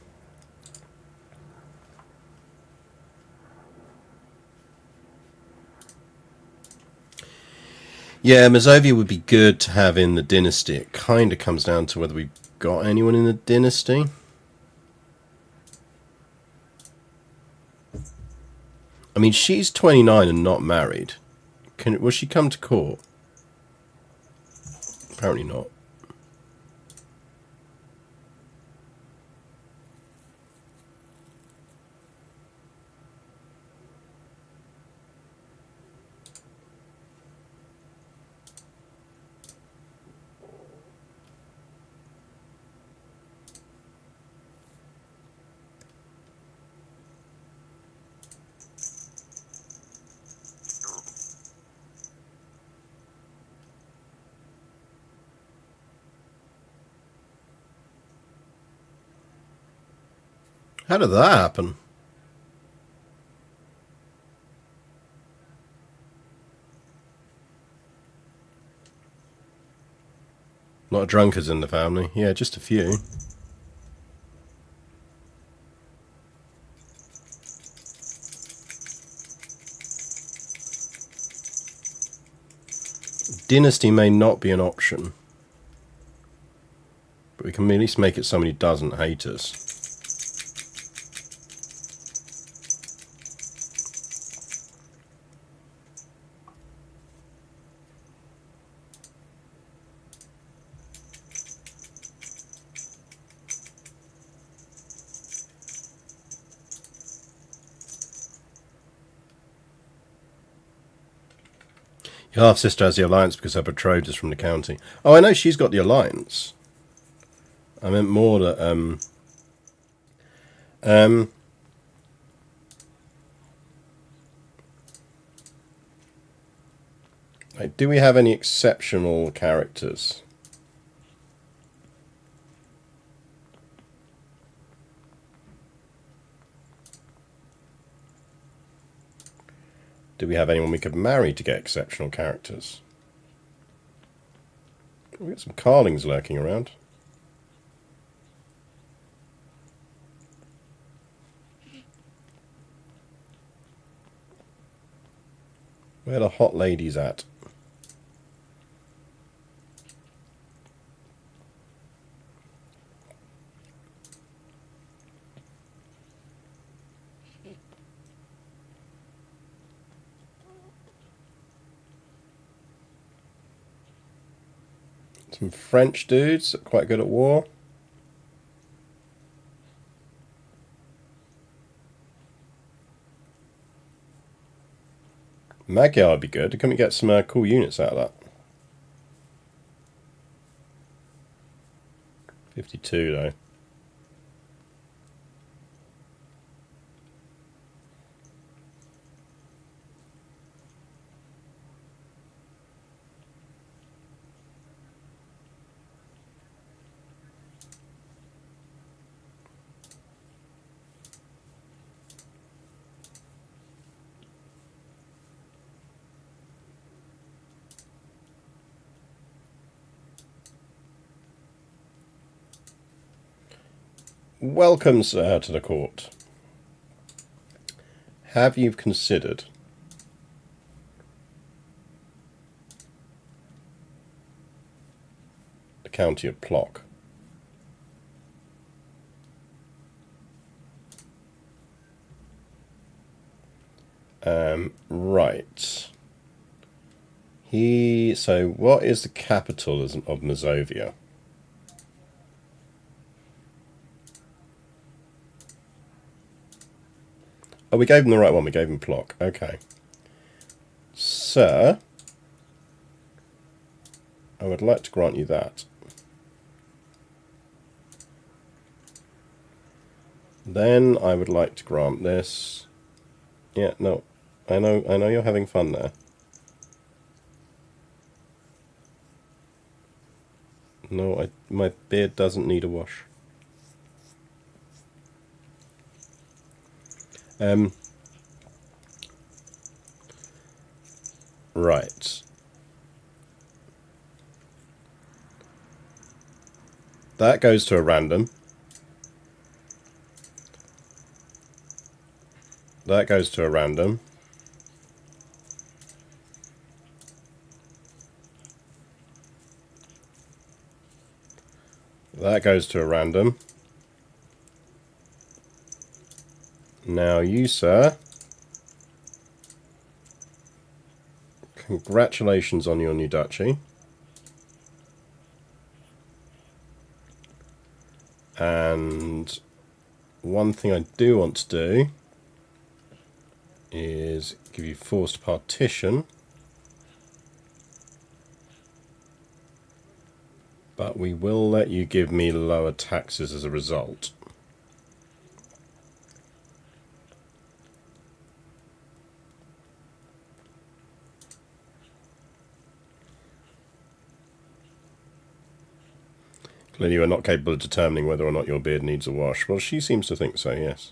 Yeah, Mazovia would be good to have in the dynasty. It kind of comes down to whether we've got anyone in the dynasty. I mean, she's 29 and not married. Will she come to court? Apparently not. How did that happen? A lot of drunkards in the family. Yeah, just a few. Dynasty may not be an option. But we can at least make it somebody who doesn't hate us. Your half-sister has the alliance because her betrothed is from the county. Oh, I know she's got the alliance. I meant more that, like, do we have any exceptional characters? Do we have anyone we could marry to get exceptional characters? We've got some Carlings lurking around. Where are the hot ladies at? Some French dudes that are quite good at war. Magyar would be good. Can we get some cool units out of that? 52 though. Welcome, sir, to the court. Have you considered the county of Plock? Right. So what is the capital of Mazovia? Oh, we gave him the right one. We gave him Plock. Okay. Sir, I would like to grant you that. Then I would like to grant this. Yeah, no. I know you're having fun there. No, my beard doesn't need a wash. Right. That goes to a random. That goes to a random. That goes to a random. Now you, sir. Congratulations on your new duchy. And one thing I do want to do is give you forced partition. But we will let you give me lower taxes as a result. Clearly you are not capable of determining whether or not your beard needs a wash. Well, she seems to think so, yes.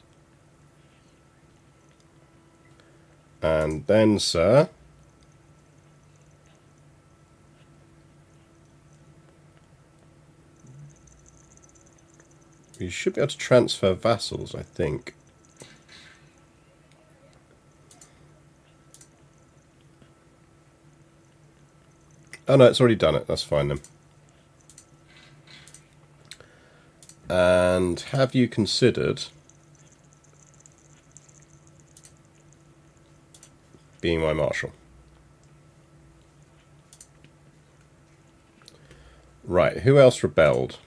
And then, sir, we should be able to transfer vassals, I think. Oh no, it's already done it. That's fine then. And have you considered being my marshal? Right, who else rebelled?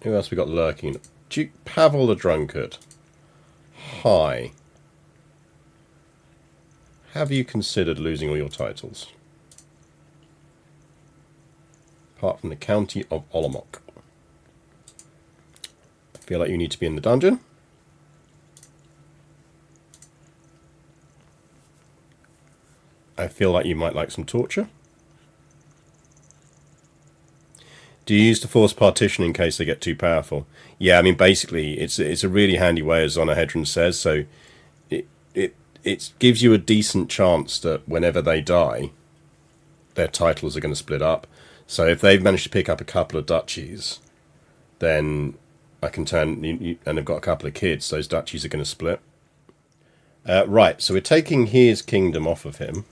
Who else we got lurking? Duke Pavel the Drunkard. Hi. Have you considered losing all your titles? Apart from the county of Olomouc. I feel like you need to be in the dungeon. I feel like you might like some torture. Do you use the forced partition in case they get too powerful? Yeah, I mean, basically, it's a really handy way, as Zonahedron says, so it gives you a decent chance that whenever they die, their titles are going to split up. So if they've managed to pick up a couple of duchies, then I can turn, and they've got a couple of kids, those duchies are going to split. Right, so we're taking his kingdom off of him.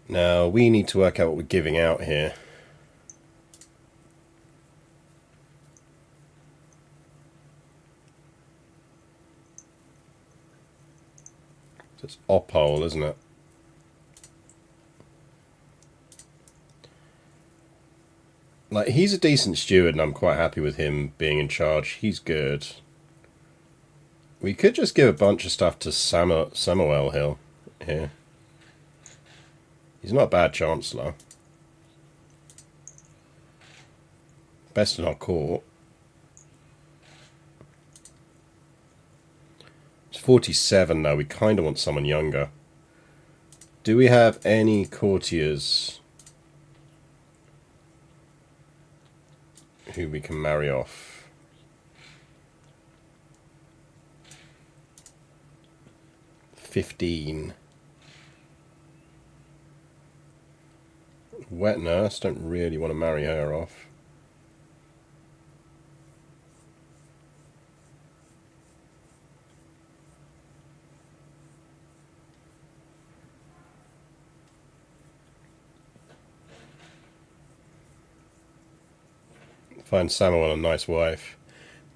Now, we need to work out what we're giving out here. So it's Opole, isn't it? Like, he's a decent steward, and I'm quite happy with him being in charge. He's good. We could just give a bunch of stuff to Samuel Hill here. He's not a bad chancellor. Best in our court. It's 47 though. We kind of want someone younger. Do we have any courtiers who we can marry off? $15. Wet nurse, don't really want to marry her off. Find Samuel a nice wife.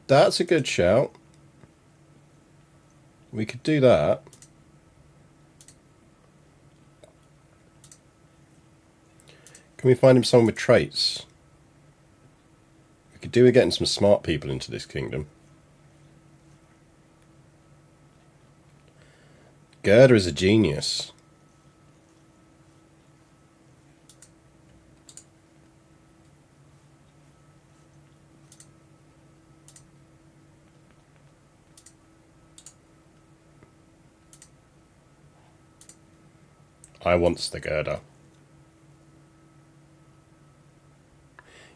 That's a good shout. We could do that. Can we find him someone with traits? We could do with getting some smart people into this kingdom. Gerda is a genius. I wants the Gerda.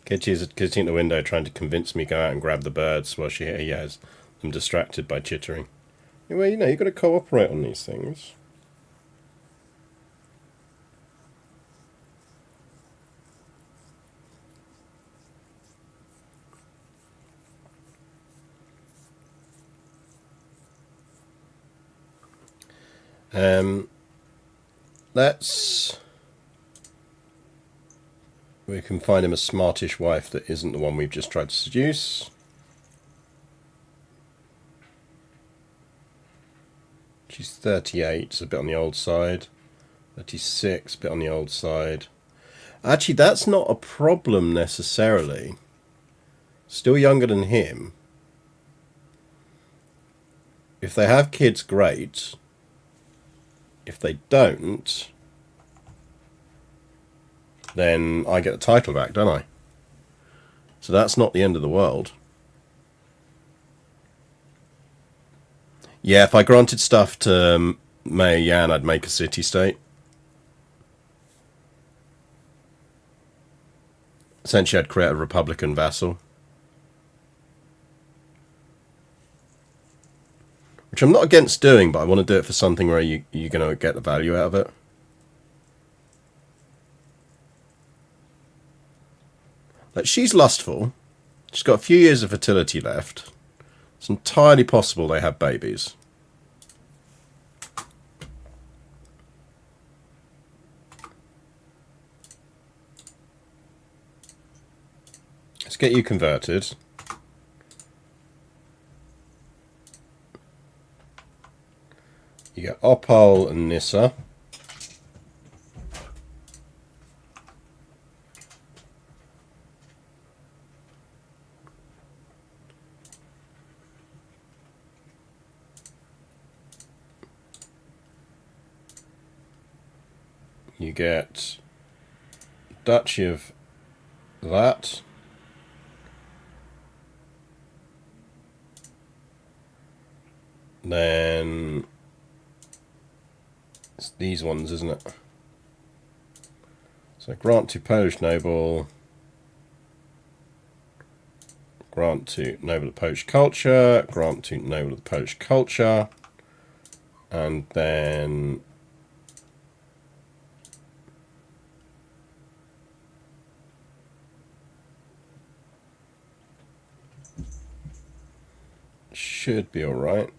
Kitty is sitting at the window trying to convince me to go out and grab the birds while he has them distracted by chittering. Well, you know, you've got to cooperate on these things. Let's... We can find him a smartish wife that isn't the one we've just tried to seduce. She's 38, it's a bit on the old side. 36, a bit on the old side. Actually, that's not a problem necessarily. Still younger than him. If they have kids, great. If they don't, then I get the title back, don't I? So that's not the end of the world. Yeah, if I granted stuff to Mayor Yan, I'd make a city-state. Essentially, I'd create a Republican vassal. Which I'm not against doing, but I want to do it for something where you're going to get the value out of it. Like, she's lustful. She's got a few years of fertility left. It's entirely possible they have babies. Let's get you converted. You get Opal and Nissa. You get Duchy of that. Then it's these ones, isn't it? So grant to Polish noble. Grant to noble of Polish culture. Grant to noble of Polish culture. And then should be all right.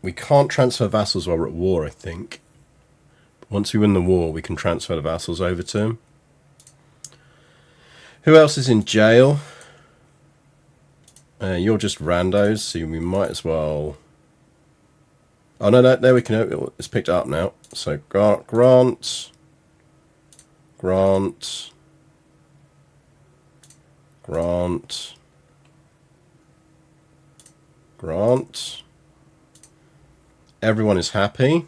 We can't transfer vassals while we're at war, I think. But once we win the war, we can transfer the vassals over to him. Who else is in jail? You're just randos, so we might as well... Oh, no, there we can... It's picked up now. So, grant... Grant... Grant. Everyone is happy.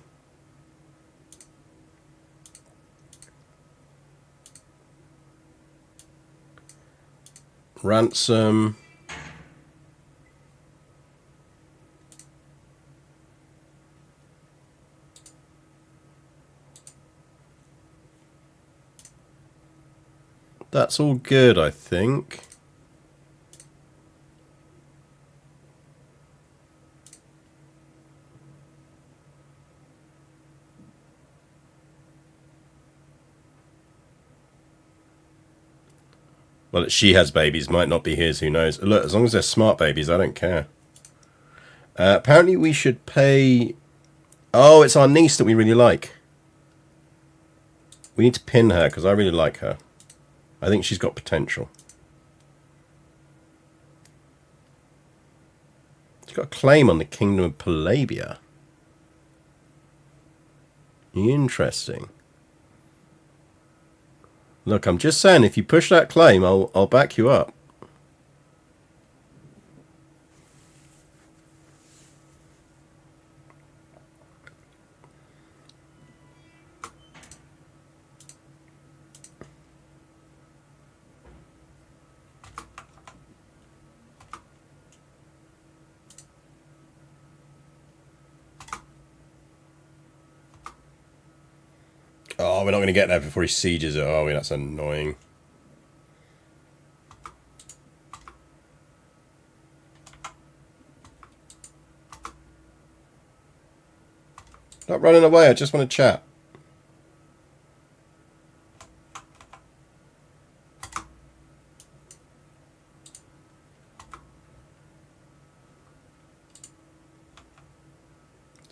Ransom. That's all good, I think. Well, she has babies, might not be his, who knows. Look, as long as they're smart babies, I don't care. Apparently we should pay... Oh, it's our niece that we really like. We need to pin her, because I really like her. I think she's got potential. She's got a claim on the Kingdom of Palabia. Interesting. Look, I'm just saying, if you push that claim, I'll back you up. Oh, we're not going to get there before he sieges it, are we? That's annoying. Not running away, I just want to chat.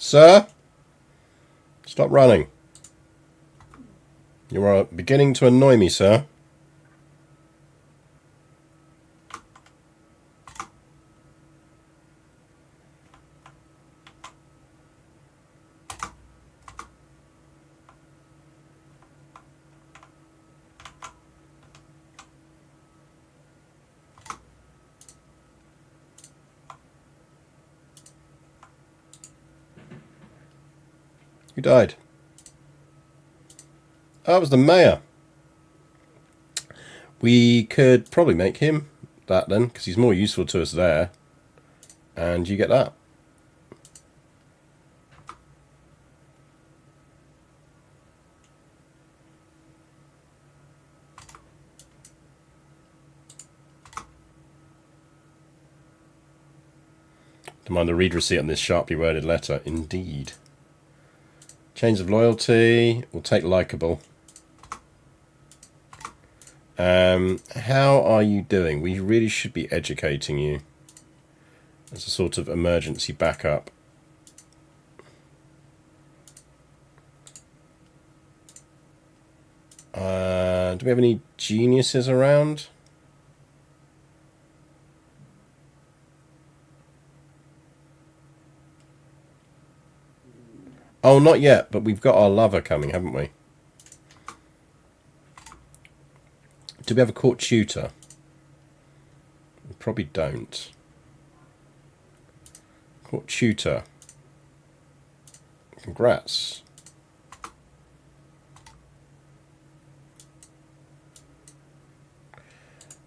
Sir? Stop running. You are beginning to annoy me, sir. Who died? Oh, it was the mayor. We could probably make him that then, because he's more useful to us there. And you get that. Demand a read receipt on this sharply worded letter. Indeed. Chains of loyalty. We'll take likable. How are you doing? We really should be educating you as a sort of emergency backup. Do we have any geniuses around? Oh, not yet, but we've got our lover coming, haven't we? Do we have a court tutor? We probably don't. Court tutor. Congrats.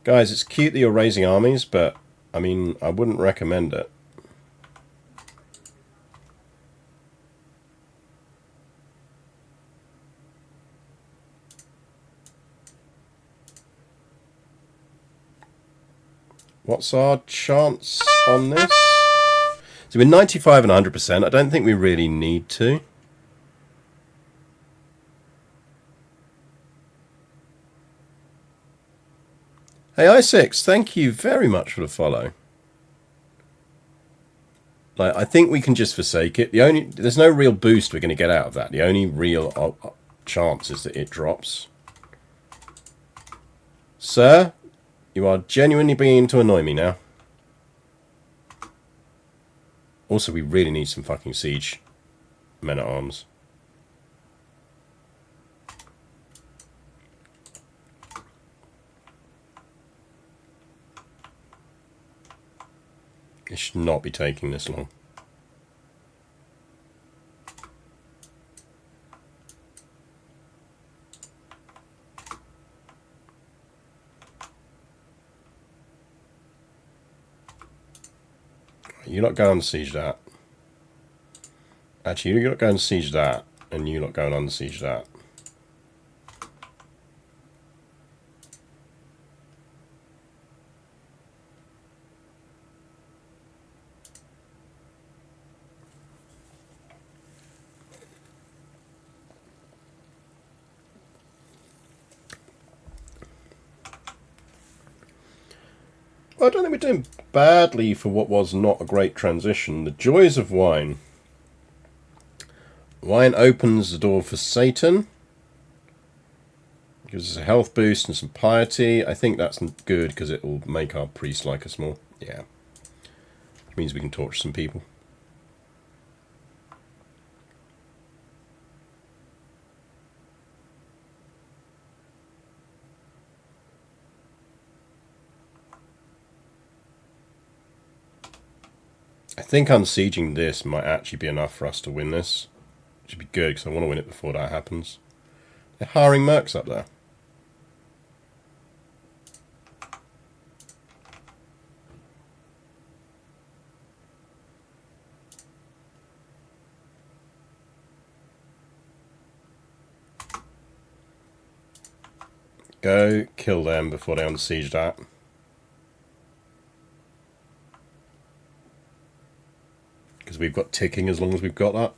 Guys, it's cute that you're raising armies, but, I mean, I wouldn't recommend it. What's our chance on this? So we're 95 and 100%. I don't think we really need to. Hey, i6, thank you very much for the follow. Like, I think we can just forsake it. There's no real boost we're going to get out of that. The only real chance is that it drops. Sir, you are genuinely beginning to annoy me now. Also, we really need some fucking siege men-at-arms. It should not be taking this long. You lot go and siege that. Actually, you lot go and siege that, and you lot go and unsiege that. Well, I don't think we're doing badly for what was not a great transition. The joys of wine. Wine opens the door for Satan. Gives us a health boost and some piety. I think that's good because it will make our priest like us more. Yeah. Which means we can torture some people. I think unsieging this might actually be enough for us to win this. Which would be good because I want to win it before that happens. They're hiring mercs up there. Go kill them before they unsiege that. Because we've got ticking as long as we've got that.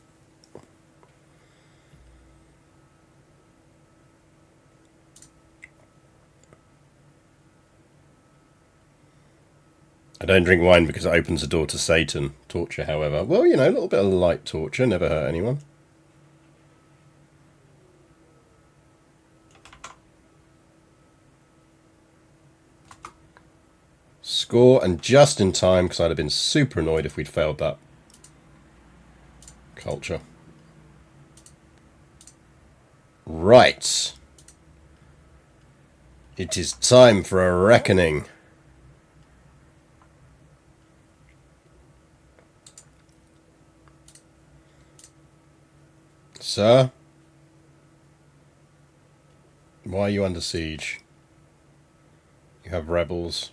I don't drink wine because it opens the door to Satan. Torture, however. Well, you know, a little bit of light torture. Never hurt anyone. Score, and just in time, because I'd have been super annoyed if we'd failed that. Culture. Right. It is time for a reckoning. Sir? Why are you under siege? You have rebels.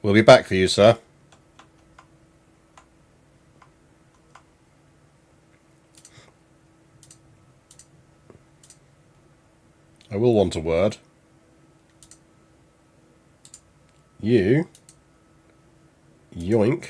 We'll be back for you, sir. I will want a word. You. Yoink.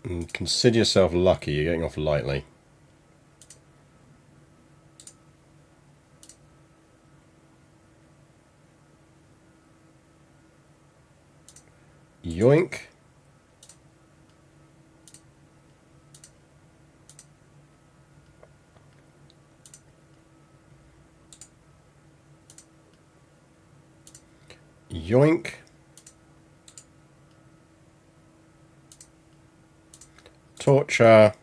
And consider yourself lucky. You're getting off lightly. Yoink. Yoink. Torture.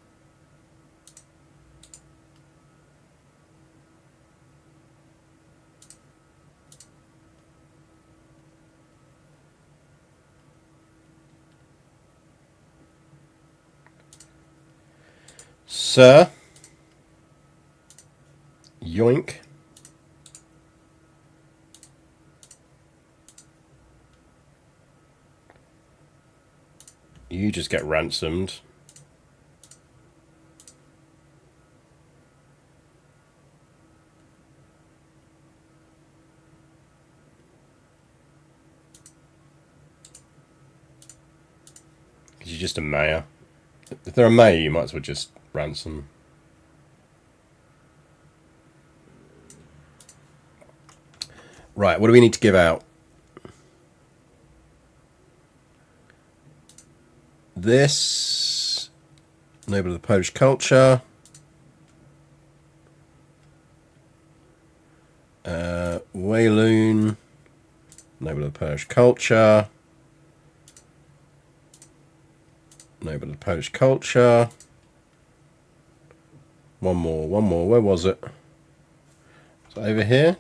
Sir. Yoink. You just get ransomed. Because you're just a mayor. If they're a mayor, you might as well just ransom. Right, what do we need to give out? This. Noble of the Polish culture. Wayloon. Noble of the Polish culture. Noble of the Polish culture. One more. Where was it? Is it over here?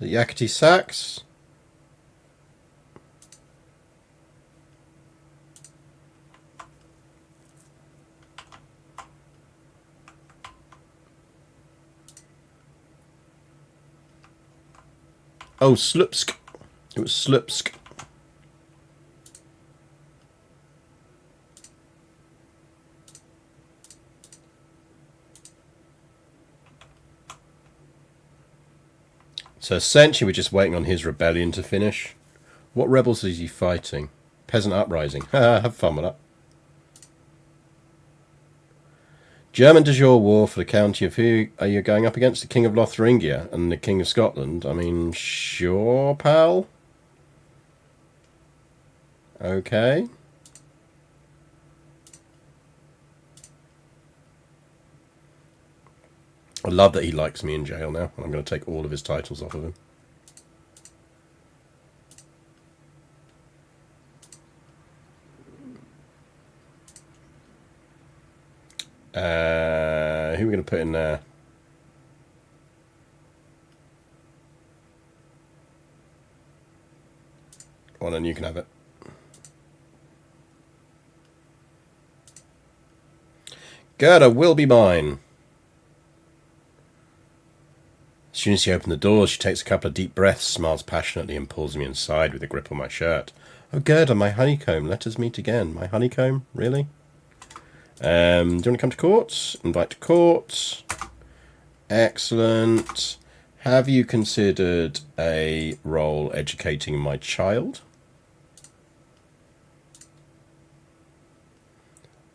The Yakety Sax. Oh, Slupsk. It was Slupsk. So essentially we're just waiting on his rebellion to finish. What rebels is he fighting? Peasant uprising. Have fun with that. German de jure war for the county of who are you going up against? The King of Lotharingia and the King of Scotland. I mean, sure, pal. Okay. I love that he likes me in jail now. I'm going to take all of his titles off of him. Who are we going to put in there? Well, then you can have it. Gerda will be mine. soon as she opened the door, she takes a couple of deep breaths, smiles passionately, and pulls me inside with a grip on my shirt. Oh, Gerda, my honeycomb, let us meet again. My honeycomb? Really? Do you want to come to court? Invite to court. Excellent. Have you considered a role educating my child?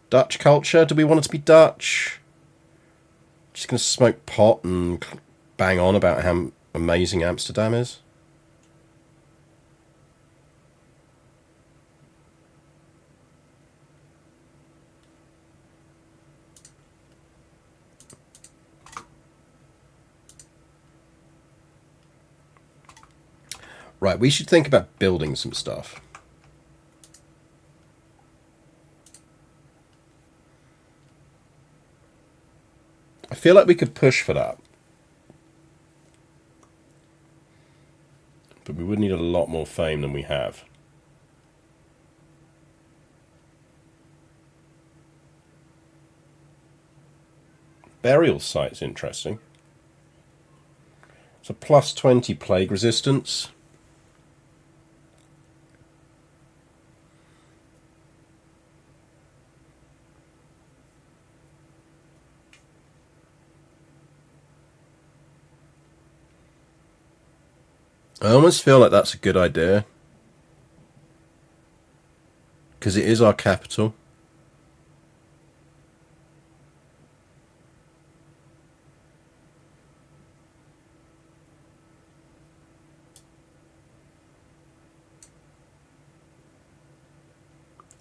Dutch culture? Do we want it to be Dutch? Just going to smoke pot and bang on about how amazing Amsterdam is? Right, we should think about building some stuff. I feel like we could push for that. But we would need a lot more fame than we have. Burial site's interesting. It's a plus 20 plague resistance. I almost feel like that's a good idea. Because it is our capital.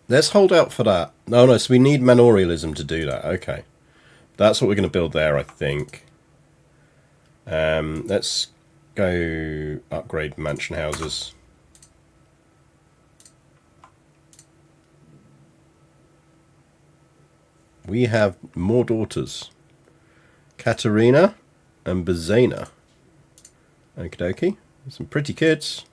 Let's hold out for that. No, so we need manorialism to do that. Okay. That's what we're going to build there, I think. Let's go upgrade mansion houses. We have more daughters. Katerina and Bazena. Okie dokie. Some pretty kids.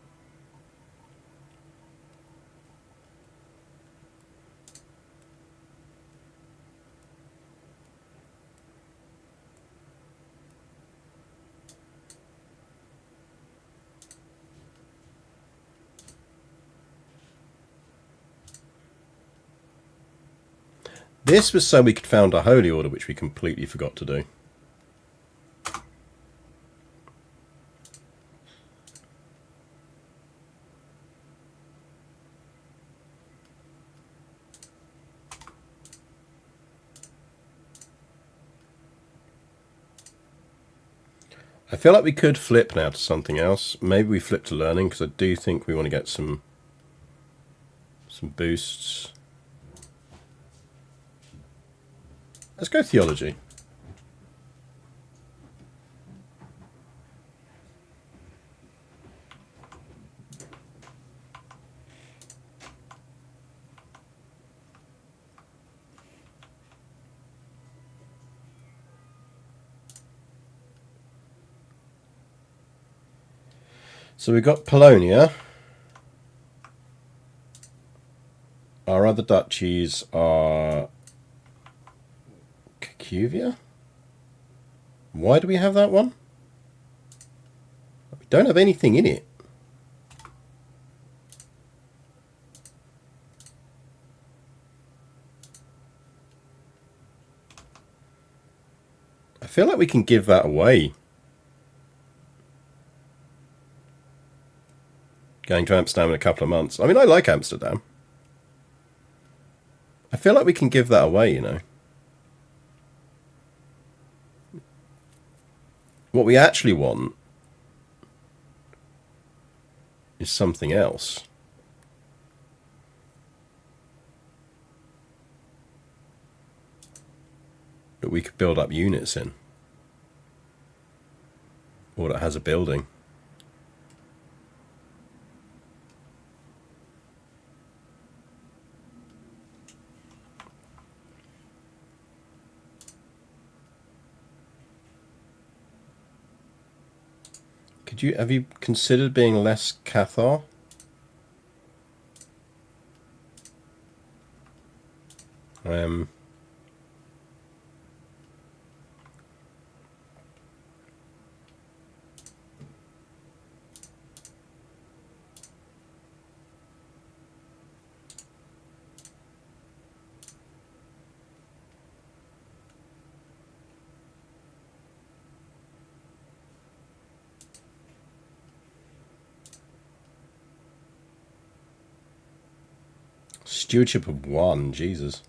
This was so we could found a holy order, which we completely forgot to do. I feel like we could flip now to something else. Maybe we flip to learning, because I do think we want to get some boosts. Let's go theology. So we've got Polonia. Our other duchies are Kukuvia. Why do we have that one? We don't have anything in it. I feel like we can give that away. Going to Amsterdam in a couple of months. I mean, I like Amsterdam. I feel like we can give that away, you know. What we actually want is something else. That we could build up units in. Or that has a building. Have you considered being less Cathar? Stewardship of 1, Jesus.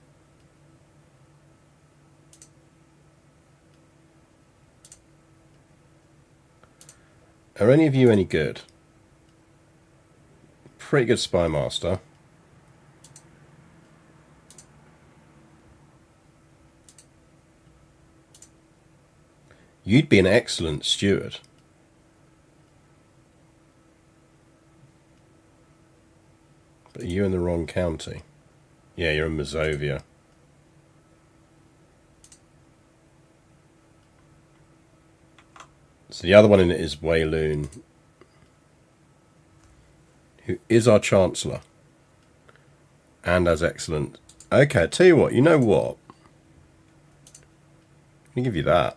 Are any of you any good? Pretty good spy master. You'd be an excellent steward. But you're in the wrong county. Yeah, you're in Mazovia. So the other one in it is Wayloon, who is our Chancellor. And as excellent. Okay, I tell you what, you know what? Let me give you that.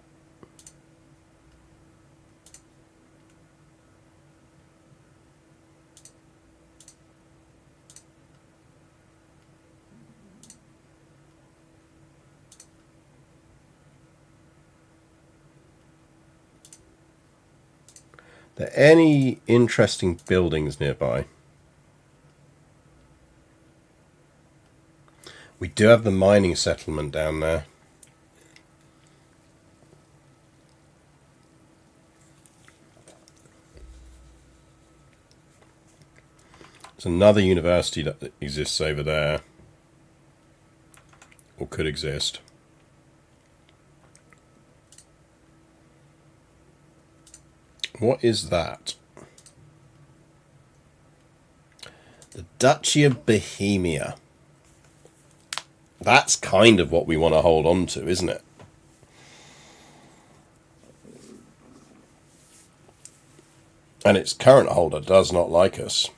Are there any interesting buildings nearby? We do have the mining settlement down there. There's another university that exists over there. Or could exist. What is that? The Duchy of Bohemia. That's kind of what we want to hold on to, isn't it? And its current holder does not like us.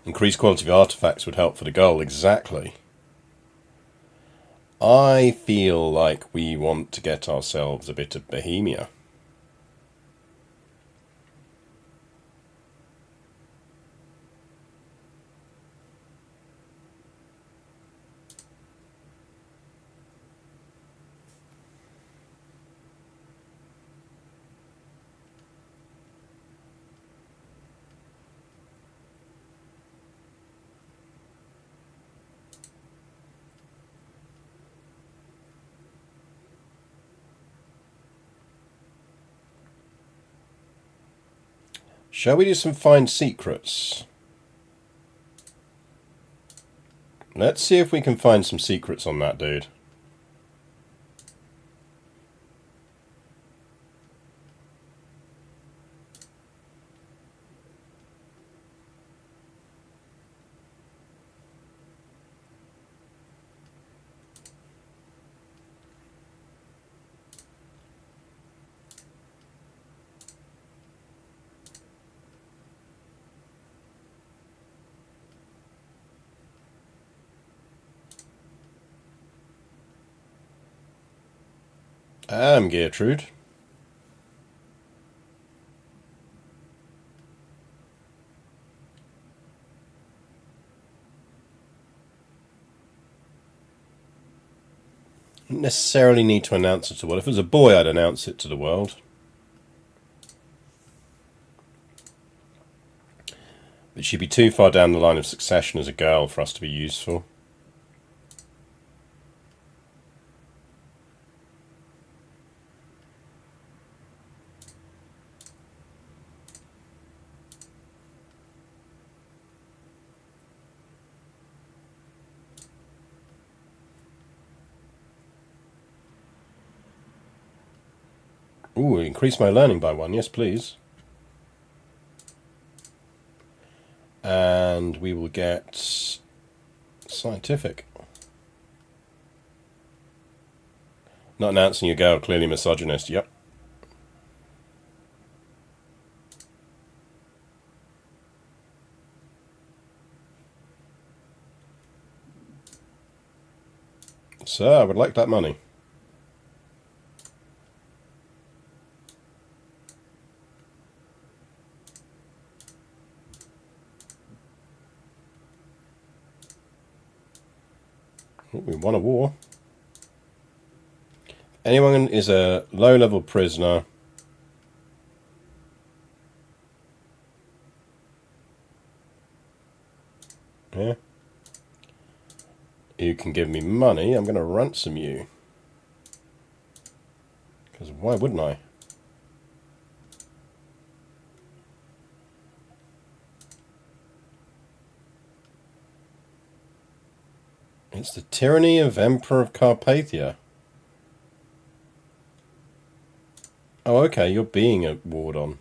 Increased quality of artifacts would help for the goal, exactly. I feel like we want to get ourselves a bit of Bohemia. Shall we do some find secrets? Let's see if we can find some secrets on that dude. Gertrude. Don't necessarily need to announce it to the world. If it was a boy, I'd announce it to the world. But she'd be too far down the line of succession as a girl for us to be useful. Ooh, increase my learning by 1. Yes, please. And we will get scientific. Not announcing your girl, clearly misogynist. Yep. Sir, I would like that money. Oh, we won a war. Anyone is a low-level prisoner. Yeah. You can give me money. I'm going to ransom you. Because why wouldn't I? It's the tyranny of Emperor of Carpathia. Oh, okay, you're being a ward on.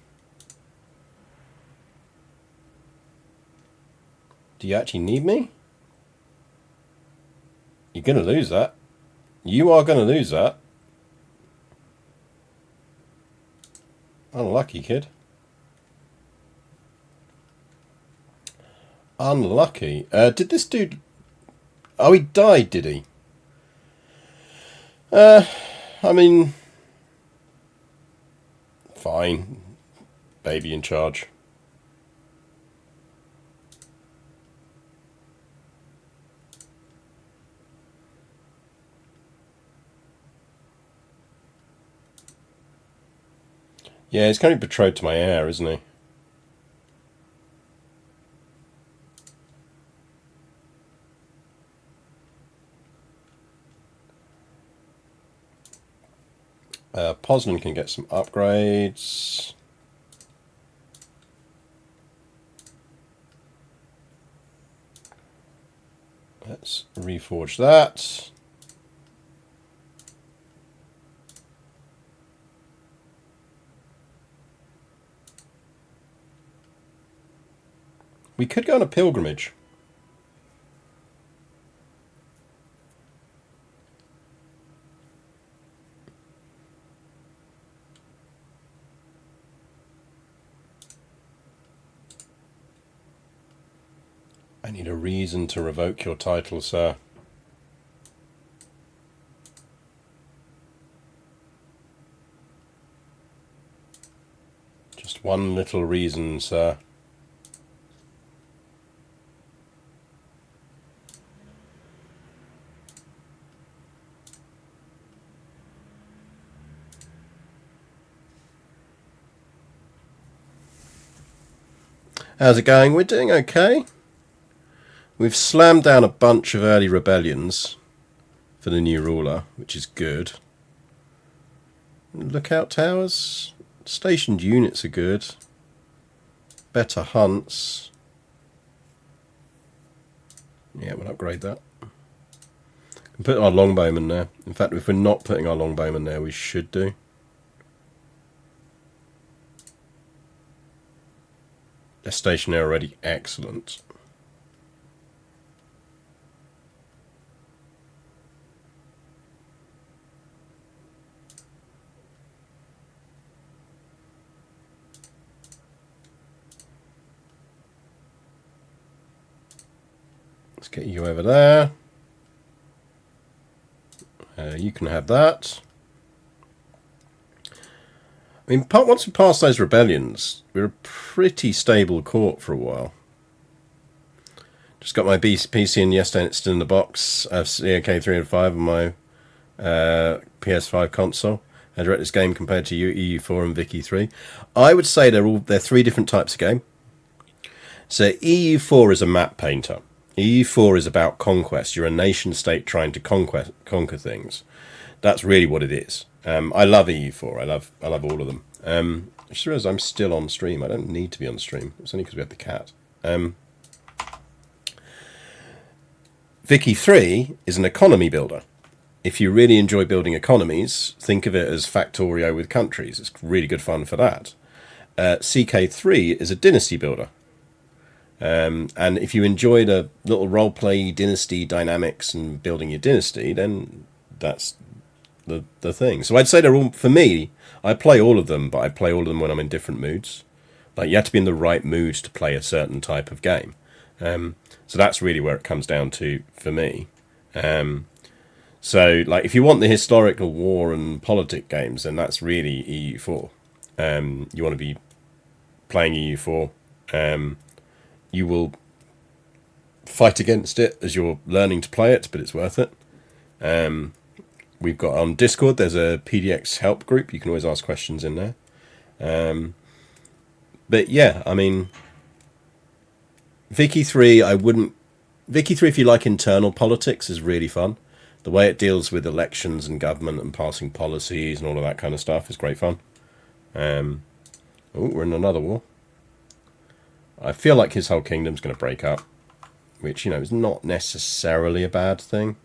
Do you actually need me? You're going to lose that. You are going to lose that. Unlucky, kid. Unlucky. Did this dude... Oh, he died, did he? I mean... Fine. Baby in charge. Yeah, he's currently betrothed to my heir, isn't he? Poznan can get some upgrades. Let's reforge that. We could go on a pilgrimage. I need a reason to revoke your title, sir. Just one little reason, sir. How's it going? We're doing okay. We've slammed down a bunch of early rebellions for the new ruler, which is good. Lookout towers. Stationed units are good. Better hunts. Yeah, we'll upgrade that. And put our longbowmen there. In fact, if we're not putting our longbowmen there, we should do. They're stationed there already. Excellent. Let's get you over there. You can have that. I mean, once we pass those rebellions, we're a pretty stable court for a while. Just got my PC in yesterday and it's still in the box. I have COK 305 on my PS5 console. I direct this game compared to EU4 and Vicky 3. I would say they're three different types of game. So EU4 is a map painter. EU4 is about conquest. You're a nation state trying to conquer things. That's really what it is. I love EU4. I love all of them. I just realised I'm still on stream. I don't need to be on stream. It's only because we had the cat. Vicky 3 is an economy builder. If you really enjoy building economies, think of it as Factorio with countries. It's really good fun for that. CK3 is a dynasty builder. And if you enjoy the little roleplay dynasty dynamics and building your dynasty, then that's the thing. So I'd say they're all, for me, I play all of them, but I play all of them when I'm in different moods. Like, you have to be in the right mood to play a certain type of game. So that's really where it comes down to for me. So, like, if you want the historical war and politic games, then that's really EU4. You want to be playing EU4. You will fight against it as you're learning to play it, but it's worth it. we've got on Discord, there's a PDX help group. You can always ask questions in there. But yeah, I mean, Vicky 3, I wouldn't... Vicky 3, if you like internal politics, is really fun. The way it deals with elections and government and passing policies and all of that kind of stuff is great fun. Oh, we're in another war. I feel like his whole kingdom's going to break up, which, you know, is not necessarily a bad thing.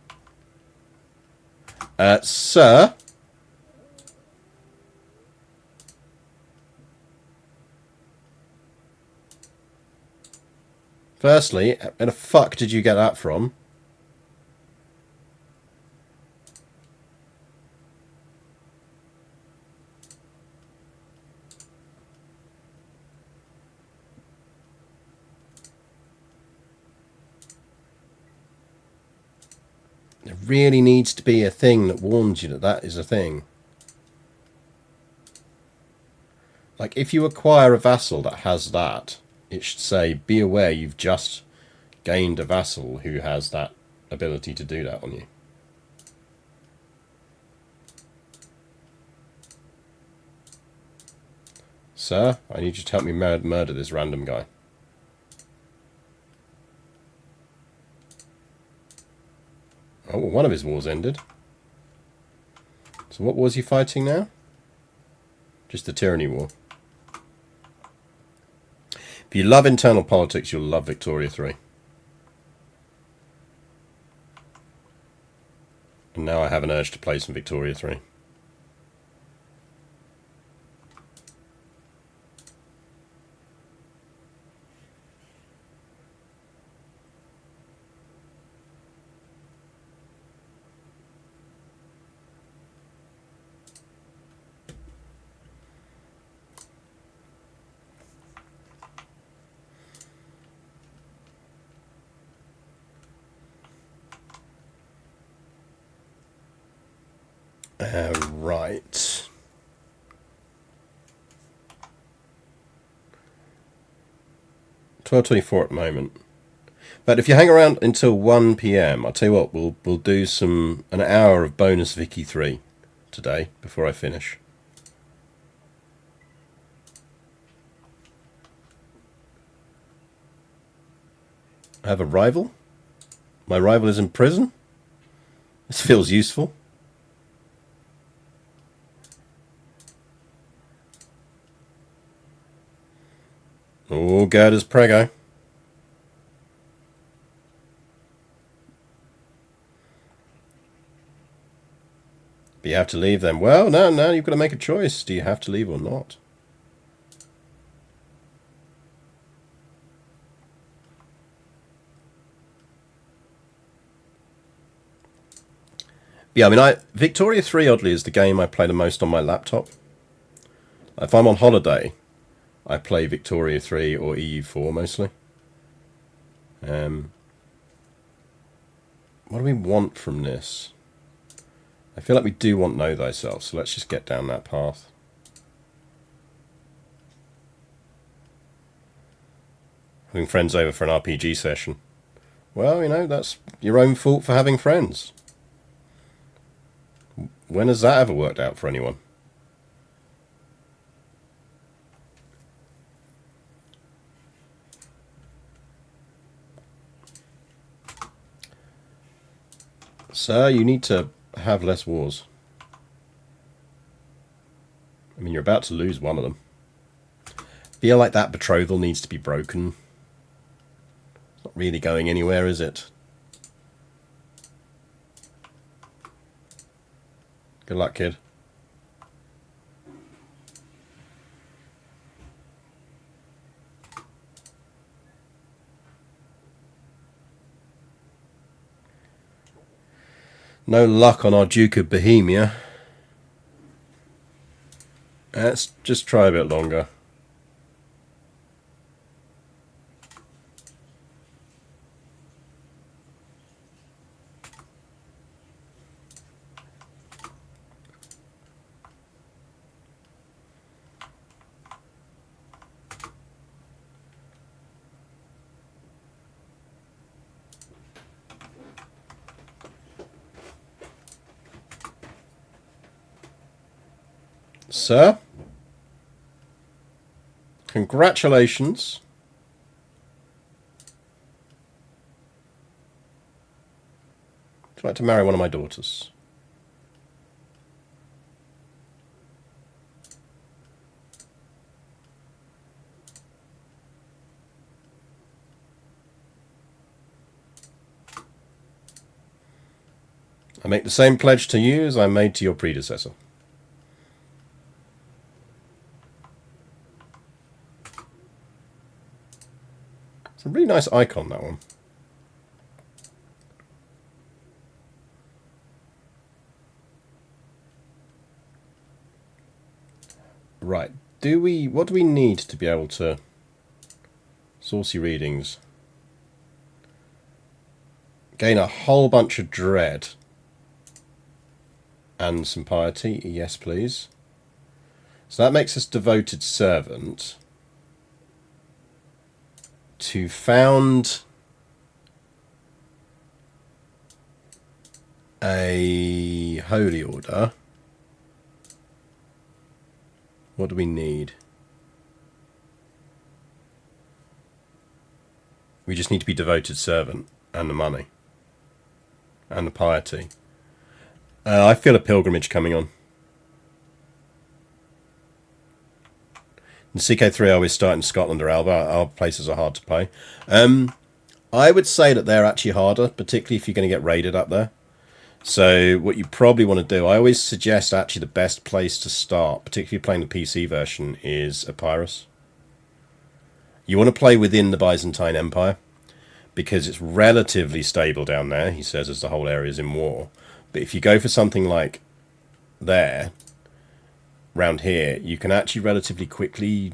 Sir? Firstly, where the fuck did you get that from? There really needs to be a thing that warns you that that is a thing. Like, if you acquire a vassal that has that, it should say, be aware you've just gained a vassal who has that ability to do that on you. Sir, I need you to help me murder this random guy. Oh, well, one of his wars ended. So what was he fighting now? Just the tyranny war. If you love internal politics, you'll love Victoria 3. And now I have an urge to play some Victoria 3. Right. $12.24 at the moment. But if you hang around until 1 PM, I'll tell you what, we'll do an hour of bonus Vicky 3 today before I finish. I have a rival. My rival is in prison. This feels useful. Oh, God is prego. But you have to leave them. Well, no, you've got to make a choice. Do you have to leave or not? Yeah, I mean, Victoria 3, oddly, is the game I play the most on my laptop. If I'm on holiday, I play Victoria 3 or EU4 mostly. What do we want from this? I feel like we do want Know Thyself, so let's just get down that path. Having friends over for an RPG session. Well, you know, that's your own fault for having friends. When has that ever worked out for anyone? Sir, you need to have less wars. I mean, you're about to lose one of them. Feel like that betrothal needs to be broken. It's not really going anywhere, is it? Good luck, kid. No luck on our Duke of Bohemia. Let's just try a bit longer. Sir, congratulations. Would you like to marry one of my daughters? I make the same pledge to you as I made to your predecessor. It's a really nice icon, that one. Right. What do we need to be able to... Saucy readings. Gain a whole bunch of dread. And some piety. Yes, please. So that makes us devoted servant. To found a holy order. What do we need? We just need to be devoted servant and the money and the piety. I feel a pilgrimage coming on. The CK3 I always start in Scotland or Alba. Our places are hard to play. I would say that they're actually harder, particularly if you're going to get raided up there. So what you probably want to do, I always suggest actually the best place to start, particularly playing the PC version, is Epirus. You want to play within the Byzantine Empire, because it's relatively stable down there, he says, as the whole area is in war. But if you go for something like there, round here, you can actually relatively quickly...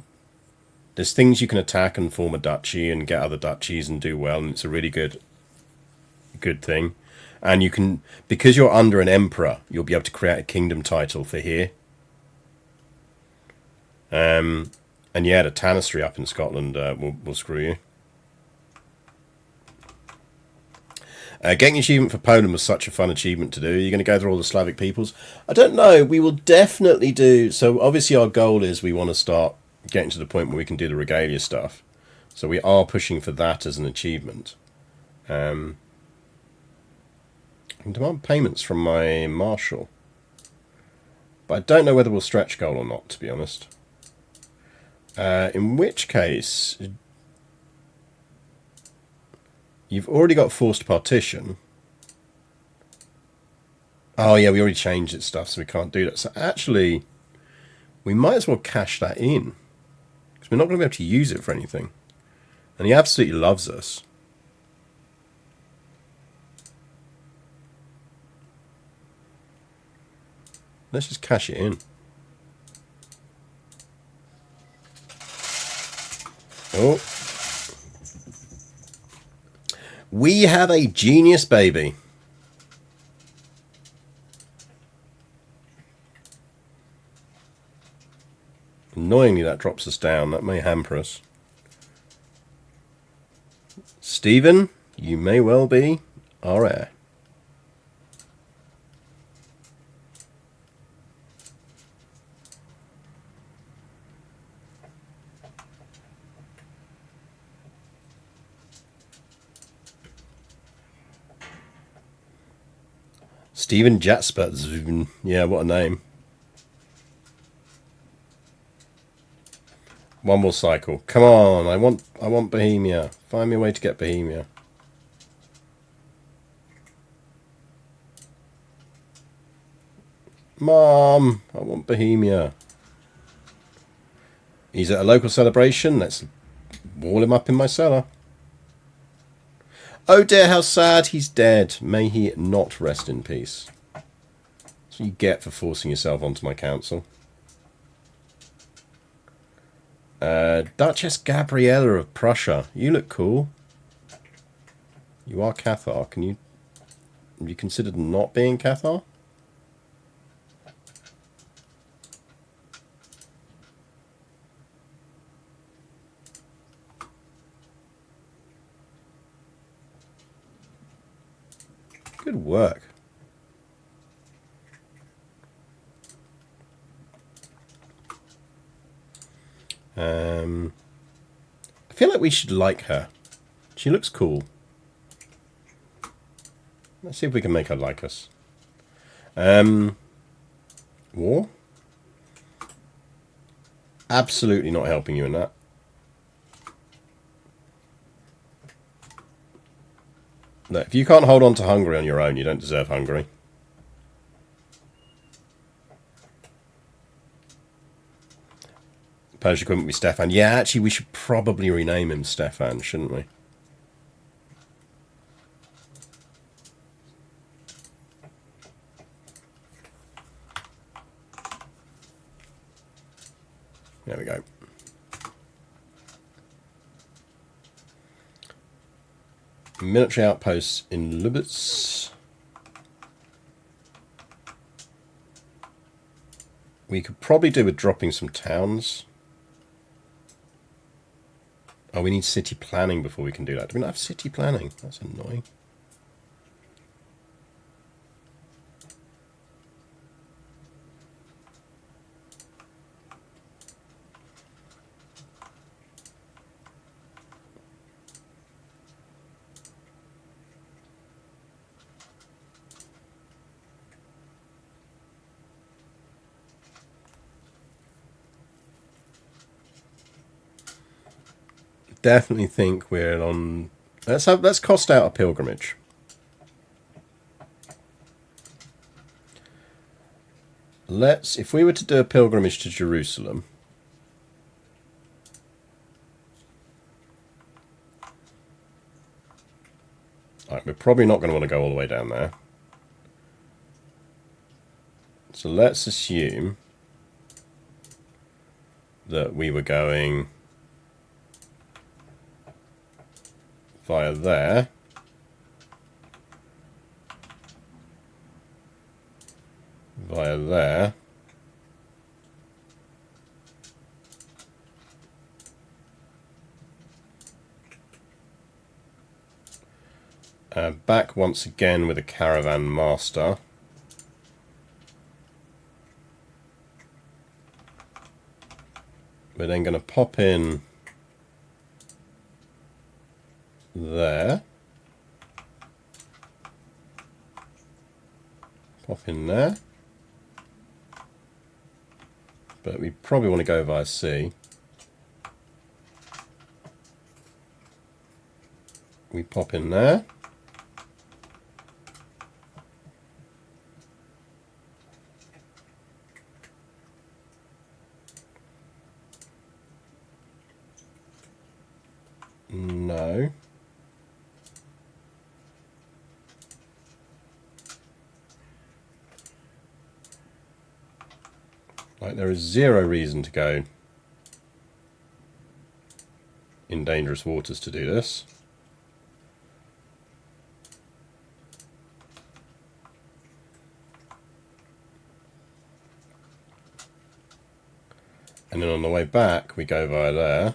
There's things you can attack and form a duchy and get other duchies and do well, and it's a really good thing. And you can, because you're under an emperor, you'll be able to create a kingdom title for here. And yeah, the tanistry up in Scotland will screw you. Getting achievement for Poland was such a fun achievement to do. You're going to go through all the Slavic peoples. I don't know. We will definitely do... So obviously our goal is we want to start getting to the point where we can do the regalia stuff. So we are pushing for that as an achievement. I can demand payments from my marshal. But I don't know whether we'll stretch goal or not, to be honest. In which case... You've already got forced partition. Oh yeah, we already changed its stuff, so we can't do that. So actually, we might as well cash that in. Because we're not going to be able to use it for anything. And he absolutely loves us. Let's just cash it in. Oh. We have a genius baby. Annoyingly, that drops us down. That may hamper us. Stephen, you may well be our heir. Stephen Jasper. Yeah, what a name. One more cycle. Come on, I want Bohemia. Find me a way to get Bohemia. Mom, I want Bohemia. He's at a local celebration. Let's wall him up in my cellar. Oh dear, how sad. He's dead. May he not rest in peace. That's what you get for forcing yourself onto my council. Duchess Gabriella of Prussia. You look cool. You are Cathar. Can you... Have you considered not being Cathar? Good work. I feel like we should like her. She looks cool. Let's see if we can make her like us. War? Absolutely not helping you in that. Look, if you can't hold on to Hungary on your own, you don't deserve Hungary. Persia couldn't be Stefan. Yeah, actually, we should probably rename him Stefan, shouldn't we? There we go. Military outposts in Lubitz. We could probably do with dropping some towns. Oh, we need city planning before we can do that. Do we not have city planning? That's annoying. Definitely think we're on. Let's cost out a pilgrimage. If we were to do a pilgrimage to Jerusalem, all right, we're probably not going to want to go all the way down there. So let's assume that we were going via there. Via there. Back once again with a caravan master. We're then going to pop in there. Pop in there. But we probably want to go via sea. We pop in there. No. Like, there is zero reason to go in dangerous waters to do this. And then on the way back, we go via there.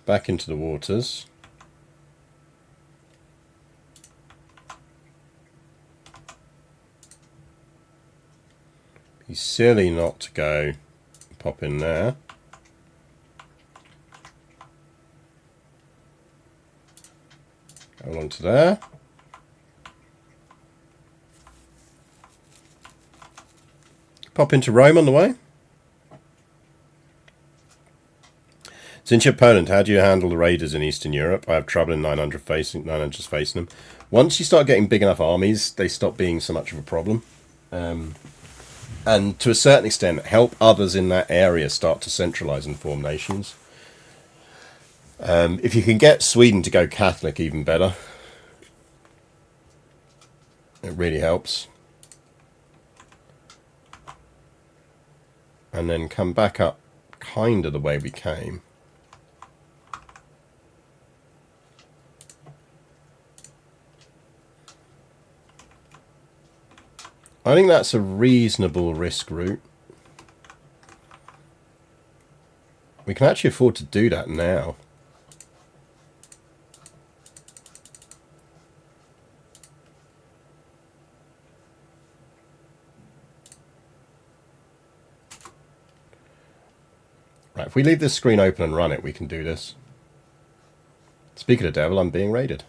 Back into the waters. Be silly not to go pop in there. Go along to there. Pop into Rome on the way. Since you're Poland, how do you handle the raiders in Eastern Europe? I have trouble in 900 facing them. Once you start getting big enough armies, they stop being so much of a problem. And to a certain extent, help others in that area start to centralise and form nations. If you can get Sweden to go Catholic, even better. It really helps. And then come back up kind of the way we came. I think that's a reasonable risk route. We can actually afford to do that now. Right, if we leave this screen open and run it, we can do this. Speaking of devil, I'm being raided.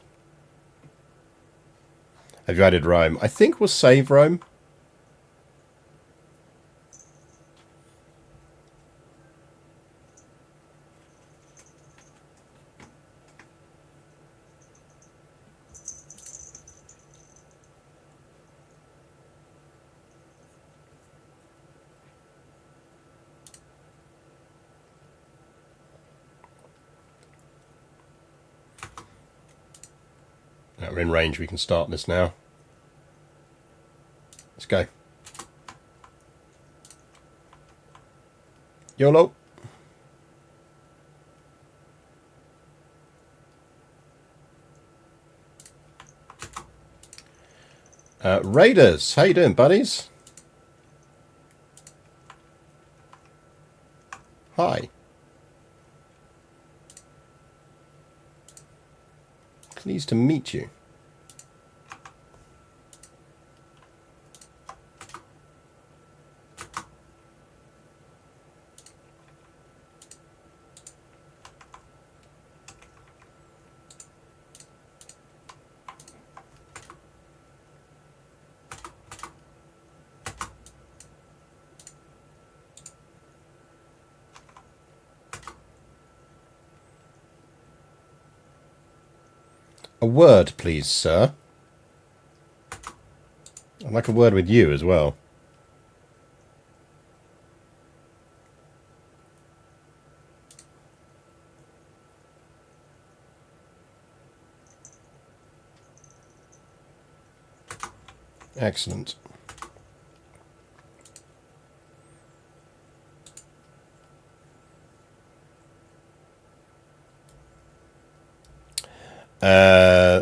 Have you added Rome? I think we'll save Rome. We're in range, we can start this now. Let's go. YOLO. Raiders, how you doing, buddies? Hi. Pleased to meet you. A word, please, sir. I'd like a word with you as well. Excellent.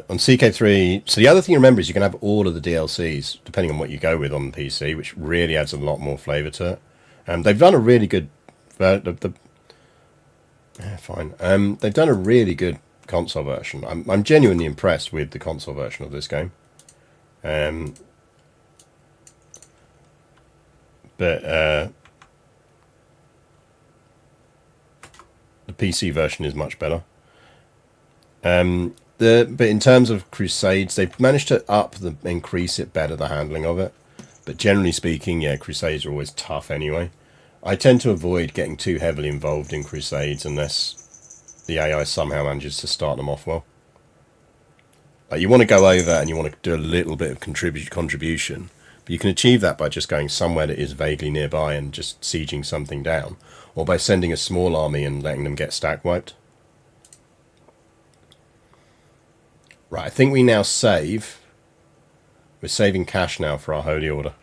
On CK3, so the other thing to remember is you can have all of the DLCs, depending on what you go with on the PC, which really adds a lot more flavour to it. They've done a really good... fine. They've done a really good console version. I'm genuinely impressed with the console version of this game. But the PC version is much better. But in terms of Crusades, they've managed to increase it better, the handling of it. But generally speaking, yeah, Crusades are always tough anyway. I tend to avoid getting too heavily involved in Crusades unless the AI somehow manages to start them off well. Like, you want to go over and you want to do a little bit of contribution, but you can achieve that by just going somewhere that is vaguely nearby and just sieging something down, or by sending a small army and letting them get stack wiped. Right, I think we now save. We're saving cash now for our Holy Order.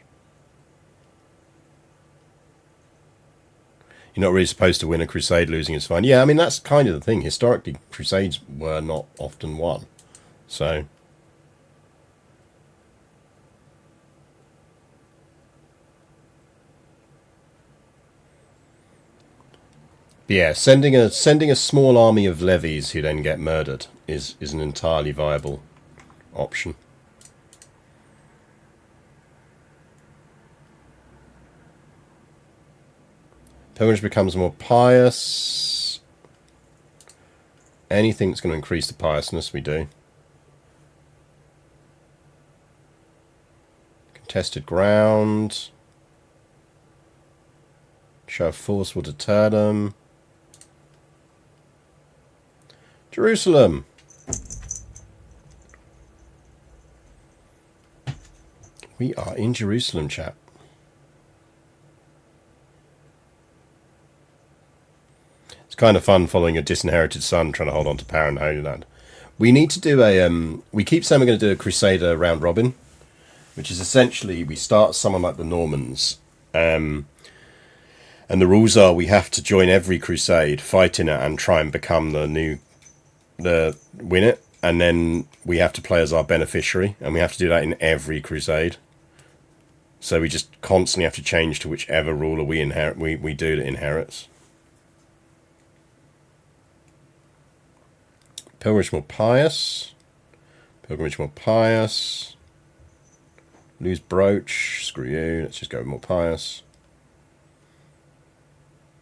You're not really supposed to win a crusade, losing is fine. Yeah, I mean, that's kind of the thing. Historically, crusades were not often won. So... yeah, sending a small army of levies who then get murdered is an entirely viable option. Pilgrimage becomes more pious. Anything that's going to increase the piousness, we do. Contested ground. Show of force will deter them. Jerusalem. We are in Jerusalem, chap. It's kind of fun following a disinherited son trying to hold on to power in the Holy Land. We need to do a... we keep saying we're going to do a Crusader round robin, which is essentially we start someone like the Normans, and the rules are we have to join every crusade, fight in it, and try and become win it, and then we have to play as our beneficiary, and we have to do that in every crusade. So we just constantly have to change to whichever ruler we inherit. We do that inherits. Pilgrimage more pious. Pilgrimage more pious. Lose brooch. Screw you. Let's just go with more pious.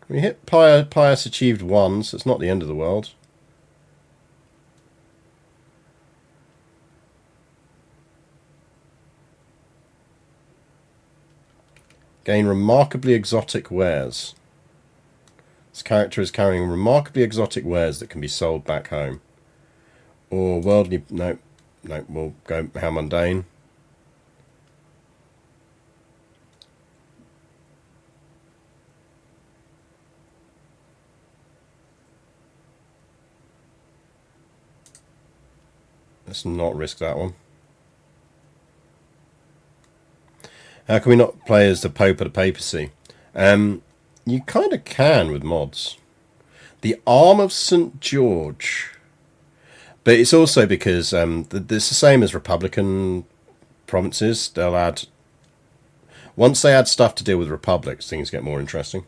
We hit pious achieved 1, so it's not the end of the world. Gain remarkably exotic wares. This character is carrying remarkably exotic wares that can be sold back home. Or worldly... No, we'll go how mundane. Let's not risk that one. How can we not play as the Pope of the Papacy? You kind of can with mods. The Arm of St. George. But it's also because it's the same as Republican provinces. They'll add... Once they add stuff to deal with republics, things get more interesting.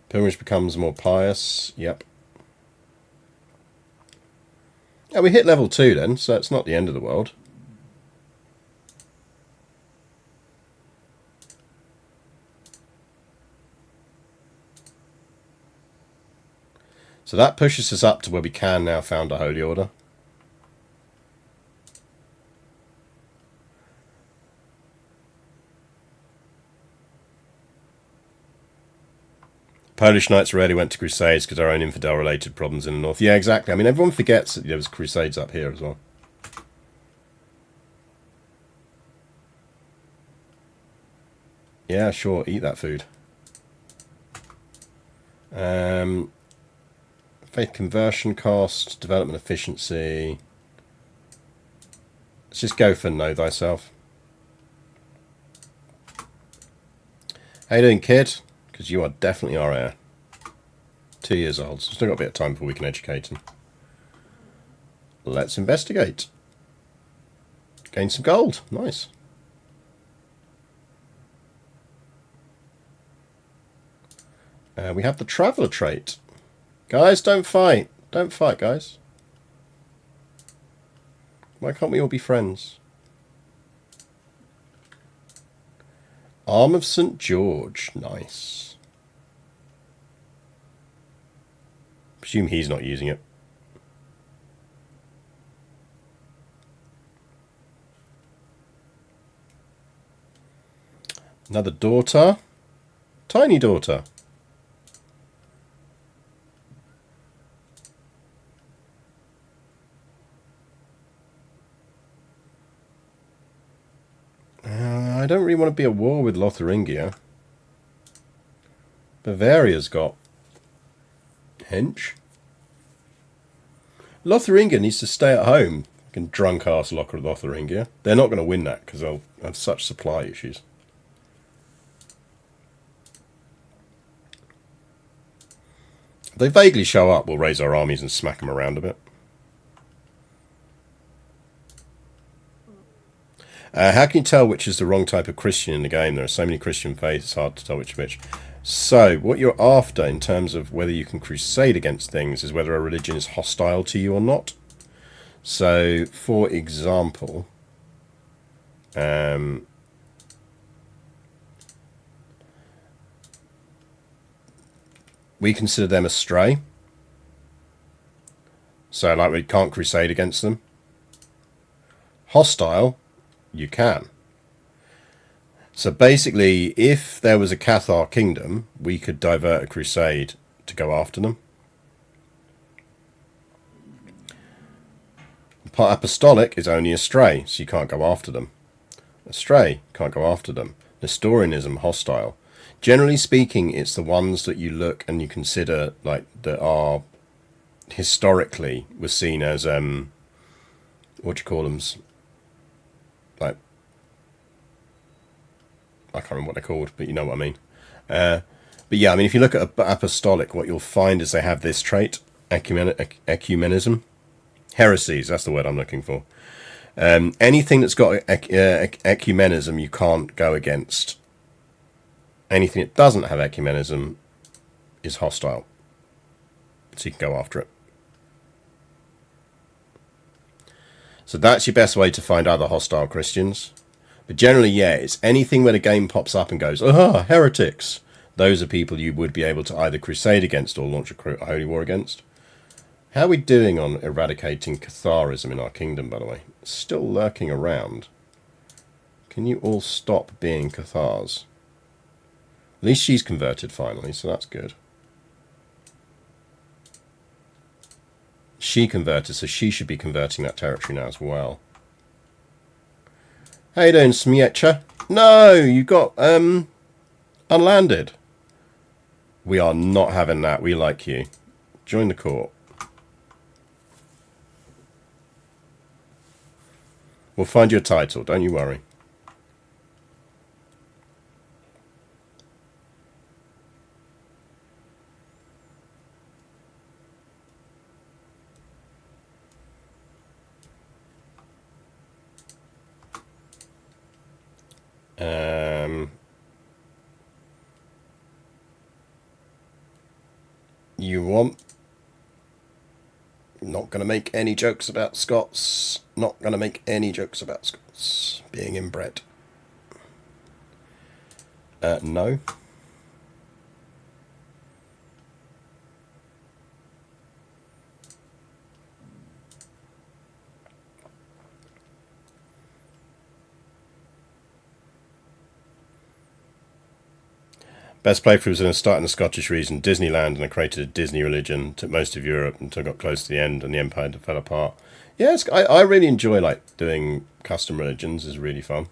Pilgrimage becomes more pious. Yep. Yeah, we hit level 2 then, so it's not the end of the world. So that pushes us up to where we can now found a holy order. Polish knights rarely went to crusades because our own infidel-related problems in the north. Yeah, exactly. I mean, everyone forgets that there was crusades up here as well. Yeah, sure. Eat that food. Faith conversion cost, development efficiency. Let's just go for know thyself. How you doing, kid? Because you are definitely our heir. 2 years old, so still got a bit of time before we can educate him. Let's investigate. Gain some gold. Nice. We have the traveller trait. Guys, don't fight. Don't fight, guys. Why can't we all be friends? Arm of St. George. Nice. Presume he's not using it. Another daughter. Tiny daughter. I don't really want to be at war with Lotharingia. Bavaria's got hench. Lotharingia needs to stay at home. Fucking drunk ass Lotharingia. They're not going to win that because they'll have such supply issues. If they vaguely show up, we'll raise our armies and smack them around a bit. How can you tell which is the wrong type of Christian in the game? There are so many Christian faiths, it's hard to tell which is which. So, what you're after in terms of whether you can crusade against things is whether a religion is hostile to you or not. So, for example, we consider them astray. So, like, we can't crusade against them. Hostile, you can. So basically, if there was a Cathar kingdom, we could divert a crusade to go after them. Apostolic is only astray, so you can't go after them. Astray, can't go after them. Nestorianism, hostile. Generally speaking, it's the ones that you look and you consider like that are historically were seen as what do you call them? Like, I can't remember what they're called, but you know what I mean. But yeah, I mean, if you look at apostolic, what you'll find is they have this trait, ecumenism. Heresies, that's the word I'm looking for. Anything that's got ecumenism, you can't go against. Anything that doesn't have ecumenism is hostile. So you can go after it. So that's your best way to find other hostile Christians. But generally, yeah, it's anything where the game pops up and goes, aha, heretics. Those are people you would be able to either crusade against or launch a holy war against. How are we doing on eradicating Catharism in our kingdom, by the way? It's still lurking around. Can you all stop being Cathars? At least she's converted finally, so that's good. She converted, so she should be converting that territory now as well. How you doing, Smiecha? No, you got unlanded. We are not having that. We like you. Join the court. We'll find you a title, don't you worry. You want... Not going to make any jokes about Scots. Not going to make any jokes about Scots being inbred. No. Best playthrough was in a start in the Scottish region, Disneyland, and I created a Disney religion, took most of Europe until I got close to the end and the Empire fell apart. Yeah, I really enjoy doing custom religions, is really fun.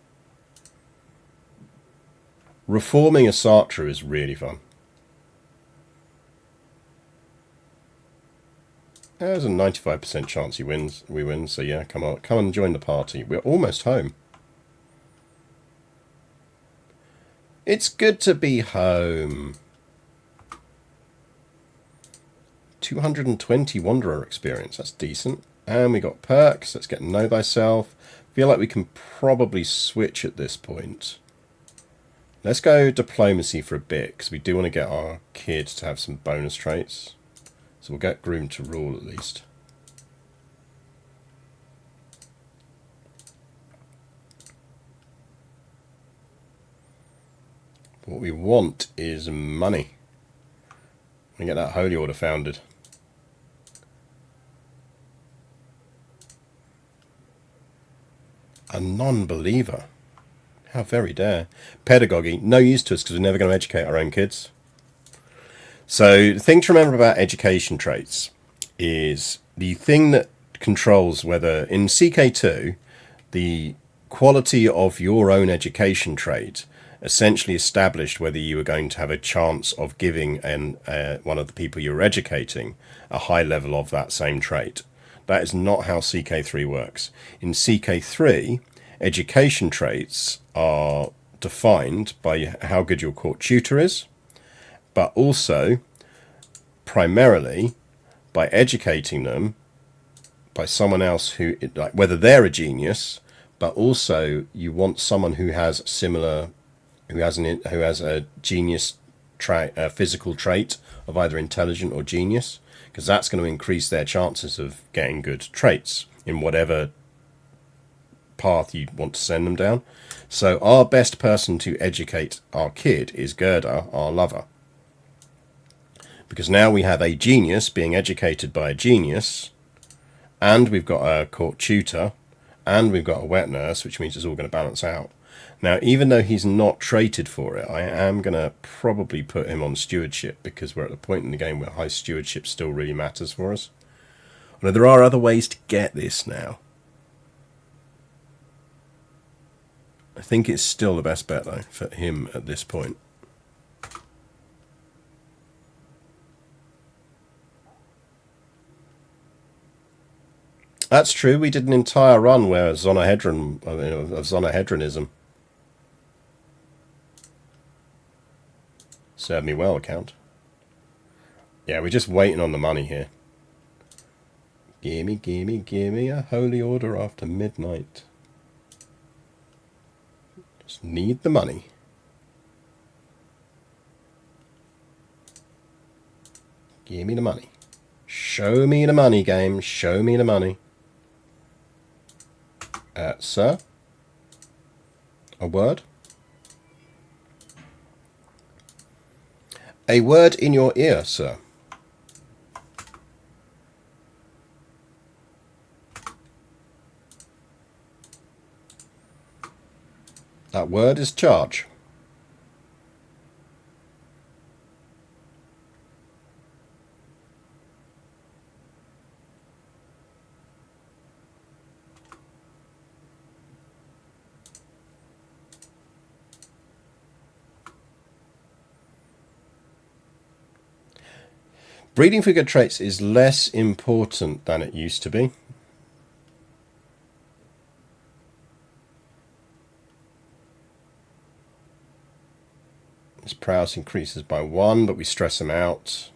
Reforming a Sartre is really fun. There's a 95% chance we win, so yeah, come and join the party. We're almost home. It's good to be home. 220 Wanderer experience. That's decent. And we got perks. Let's get Know Thyself. Feel like we can probably switch at this point. Let's go Diplomacy for a bit, because we do want to get our kid to have some bonus traits. So we'll get Groomed to Rule at least. What we want is money. We get that Holy Order founded. A non-believer. How very dare. Pedagogy, no use to us because we're never going to educate our own kids. So the thing to remember about education traits is the thing that controls whether in CK2 the quality of your own education trait essentially established whether you were going to have a chance of giving one of the people you were educating a high level of that same trait. That is not how CK3 works. In CK3, education traits are defined by how good your court tutor is, but also primarily by educating them by someone else who, whether they're a genius, but also you want someone who has similar, who has a genius physical trait of either intelligent or genius, because that's going to increase their chances of getting good traits in whatever path you want to send them down. So our best person to educate our kid is Gerda, our lover. Because now we have a genius being educated by a genius, and we've got a court tutor, and we've got a wet nurse, which means it's all going to balance out. Now, even though he's not traded for it, I am going to probably put him on stewardship, because we're at the point in the game where high stewardship still really matters for us. Although there are other ways to get this now. I think it's still the best bet, though, for him at this point. That's true. We did an entire run where Zonahedronism. Served me well, Count. Yeah, we're just waiting on the money here. Gimme, gimme, gimme a holy order after midnight. Just need the money. Gimme the money. Show me the money, game. Show me the money. Sir? A word? A word in your ear, sir. That word is charge. Breeding for good traits is less important than it used to be. His prowess increases by 1, but we stress him out.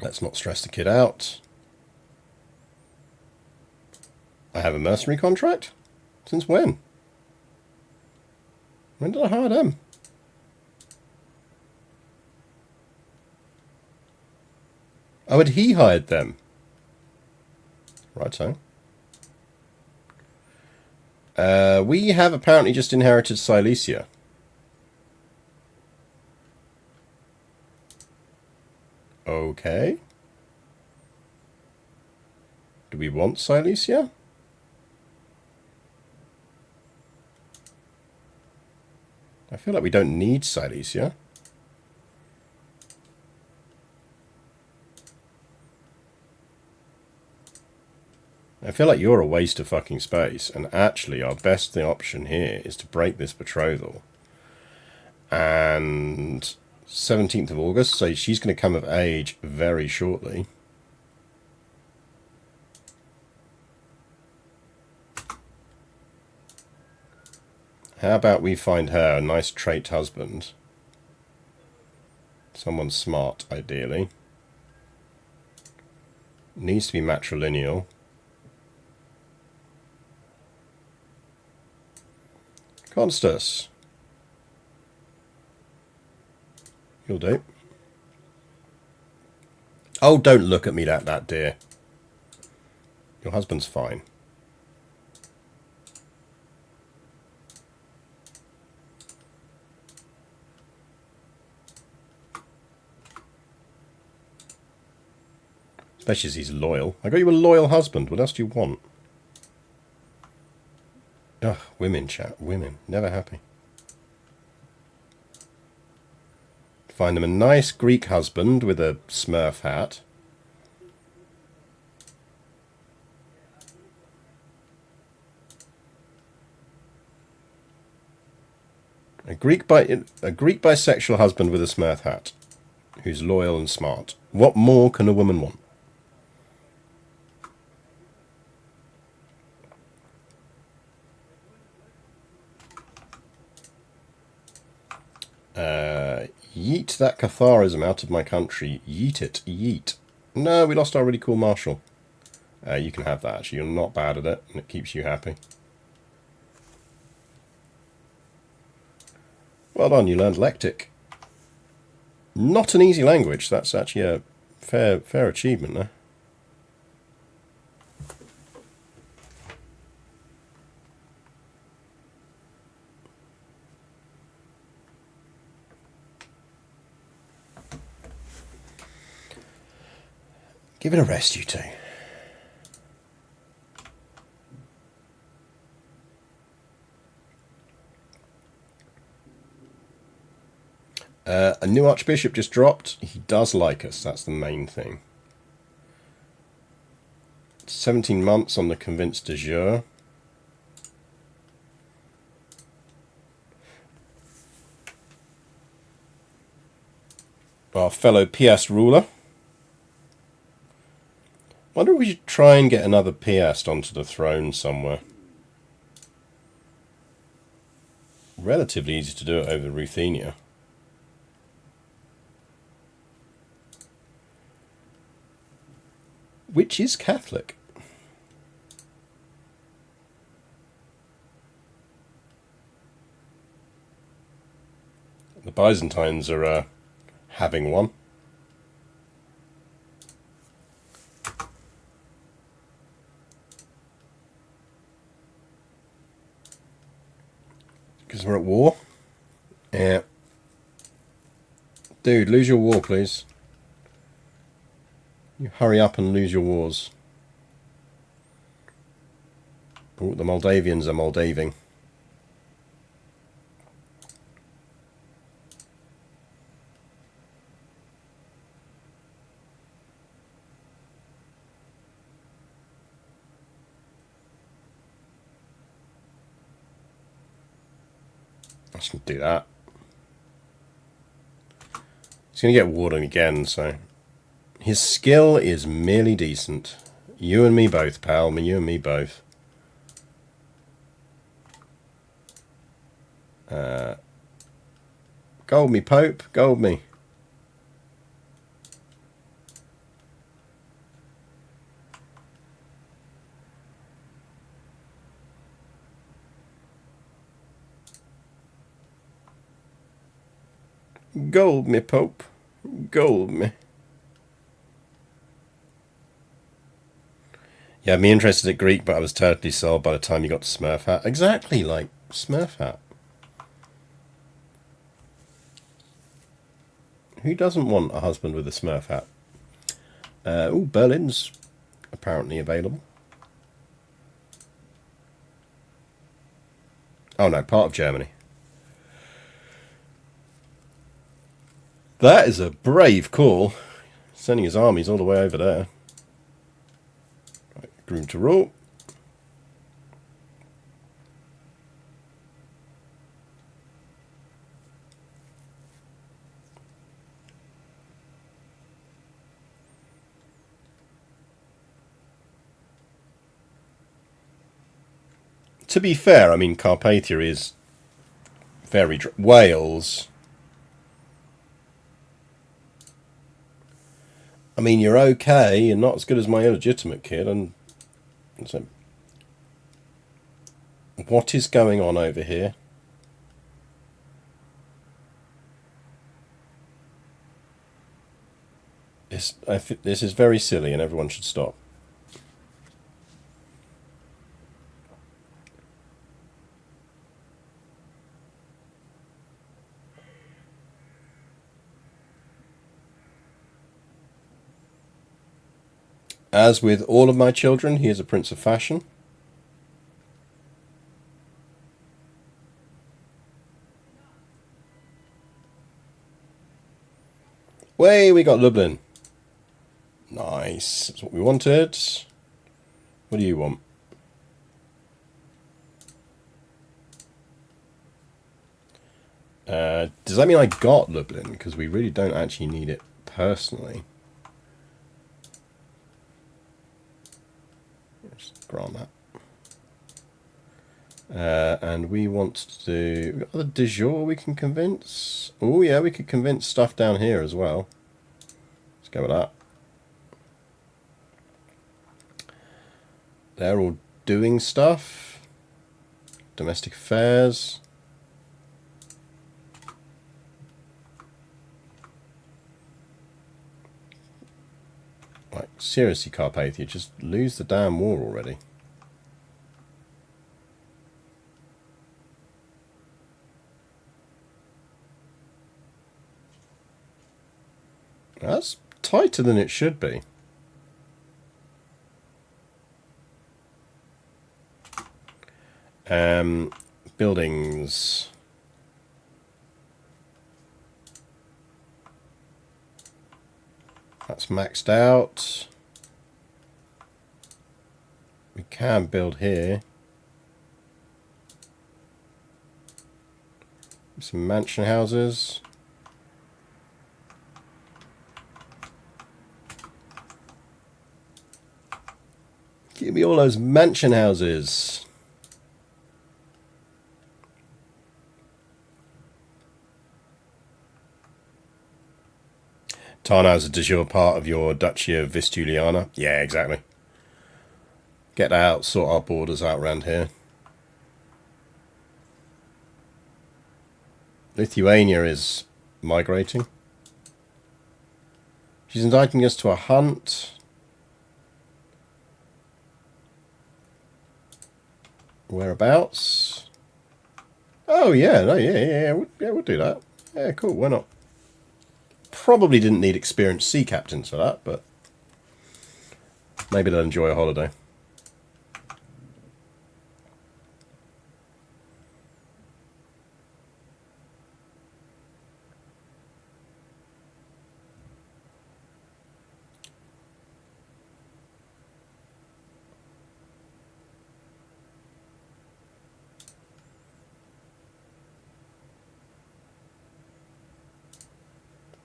Let's not stress the kid out. I have a mercenary contract? Since when? When did I hire them? Oh, had he hired them? Righto. We have apparently just inherited Silesia. Okay. Do we want Silesia? I feel like we don't need Silesia. I feel like you're a waste of fucking space, and actually our best option here is to break this betrothal. And 17th of August, so she's going to come of age very shortly. How about we find her a nice trait husband? Someone smart, ideally. Needs to be matrilineal. Constus. You'll do. Oh, don't look at me like that, dear. Your husband's fine. Especially as he's loyal. I got you a loyal husband. What else do you want? Ugh, women, chat. Women. Never happy. Find them a nice Greek husband with a Smurf hat. A Greek bisexual husband with a Smurf hat, who's loyal and smart. What more can a woman want? Yeet that Catharism out of my country. Yeet it. Yeet. No, we lost our really cool marshal. You can have that, actually. You're not bad at it, and it keeps you happy. Well done, you learned Lectic. Not an easy language. That's actually a fair achievement there. Give it a rest, you two. A new archbishop just dropped. He does like us. That's the main thing. 17 months on the convinced de jure. Our fellow Piast ruler. Wonder if we should try and get another Piast onto the throne somewhere. Relatively easy to do it over Ruthenia. Which is Catholic. The Byzantines are having one. Because we're at war. Yeah. Dude, lose your war, please. You hurry up and lose your wars. Oh, the Moldavians are Moldaving. I just do that. He's going to get warden again, so... His skill is merely decent. You and me both, pal. You and me both. Gold me, Pope. Gold me. Gold me, Pope. Gold me. Yeah, me interested at Greek, but I was totally sold by the time you got to Smurf Hat. Exactly like Smurf Hat. Who doesn't want a husband with a Smurf hat? Oh, Berlin's apparently available. Oh no, part of Germany. That is a brave call. Sending his armies all the way over there. Right, groom to rule. To be fair, I mean, Carpathia is very... Wales... I mean, you're okay. You're not as good as my illegitimate kid. And so, what is going on over here? This is very silly, and everyone should stop. As with all of my children, he is a prince of fashion. Way, we got Lublin. Nice. That's what we wanted. What do you want? Does that mean I got Lublin? Because we really don't actually need it personally. Just grant that. And we want to do... We've got other de jure we can convince. Oh yeah, we could convince stuff down here as well. Let's go with that. They're all doing stuff. Domestic affairs. Like, seriously, Carpathia, just lose the damn war already. That's tighter than it should be. Buildings. That's maxed out. We can build here. Some mansion houses. Give me all those mansion houses. Tarnow is a de jure part of your Duchy of Vistuliana. Yeah, exactly. Get out, sort our borders out around here. Lithuania is migrating. She's inviting us to a hunt. Whereabouts? Oh, yeah, no, yeah, we'll do that. Yeah, cool, why not? Probably didn't need experienced sea captains for that, but maybe they'll enjoy a holiday.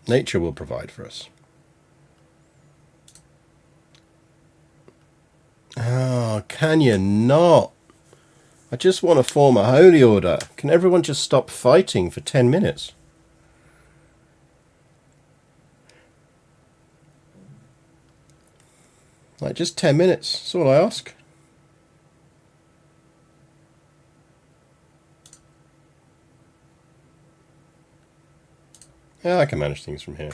Nature will provide for us. Oh, can you not? I just want to form a holy order. Can everyone just stop fighting for 10 minutes? Like, just 10 minutes. That's all I ask. Yeah, I can manage things from here.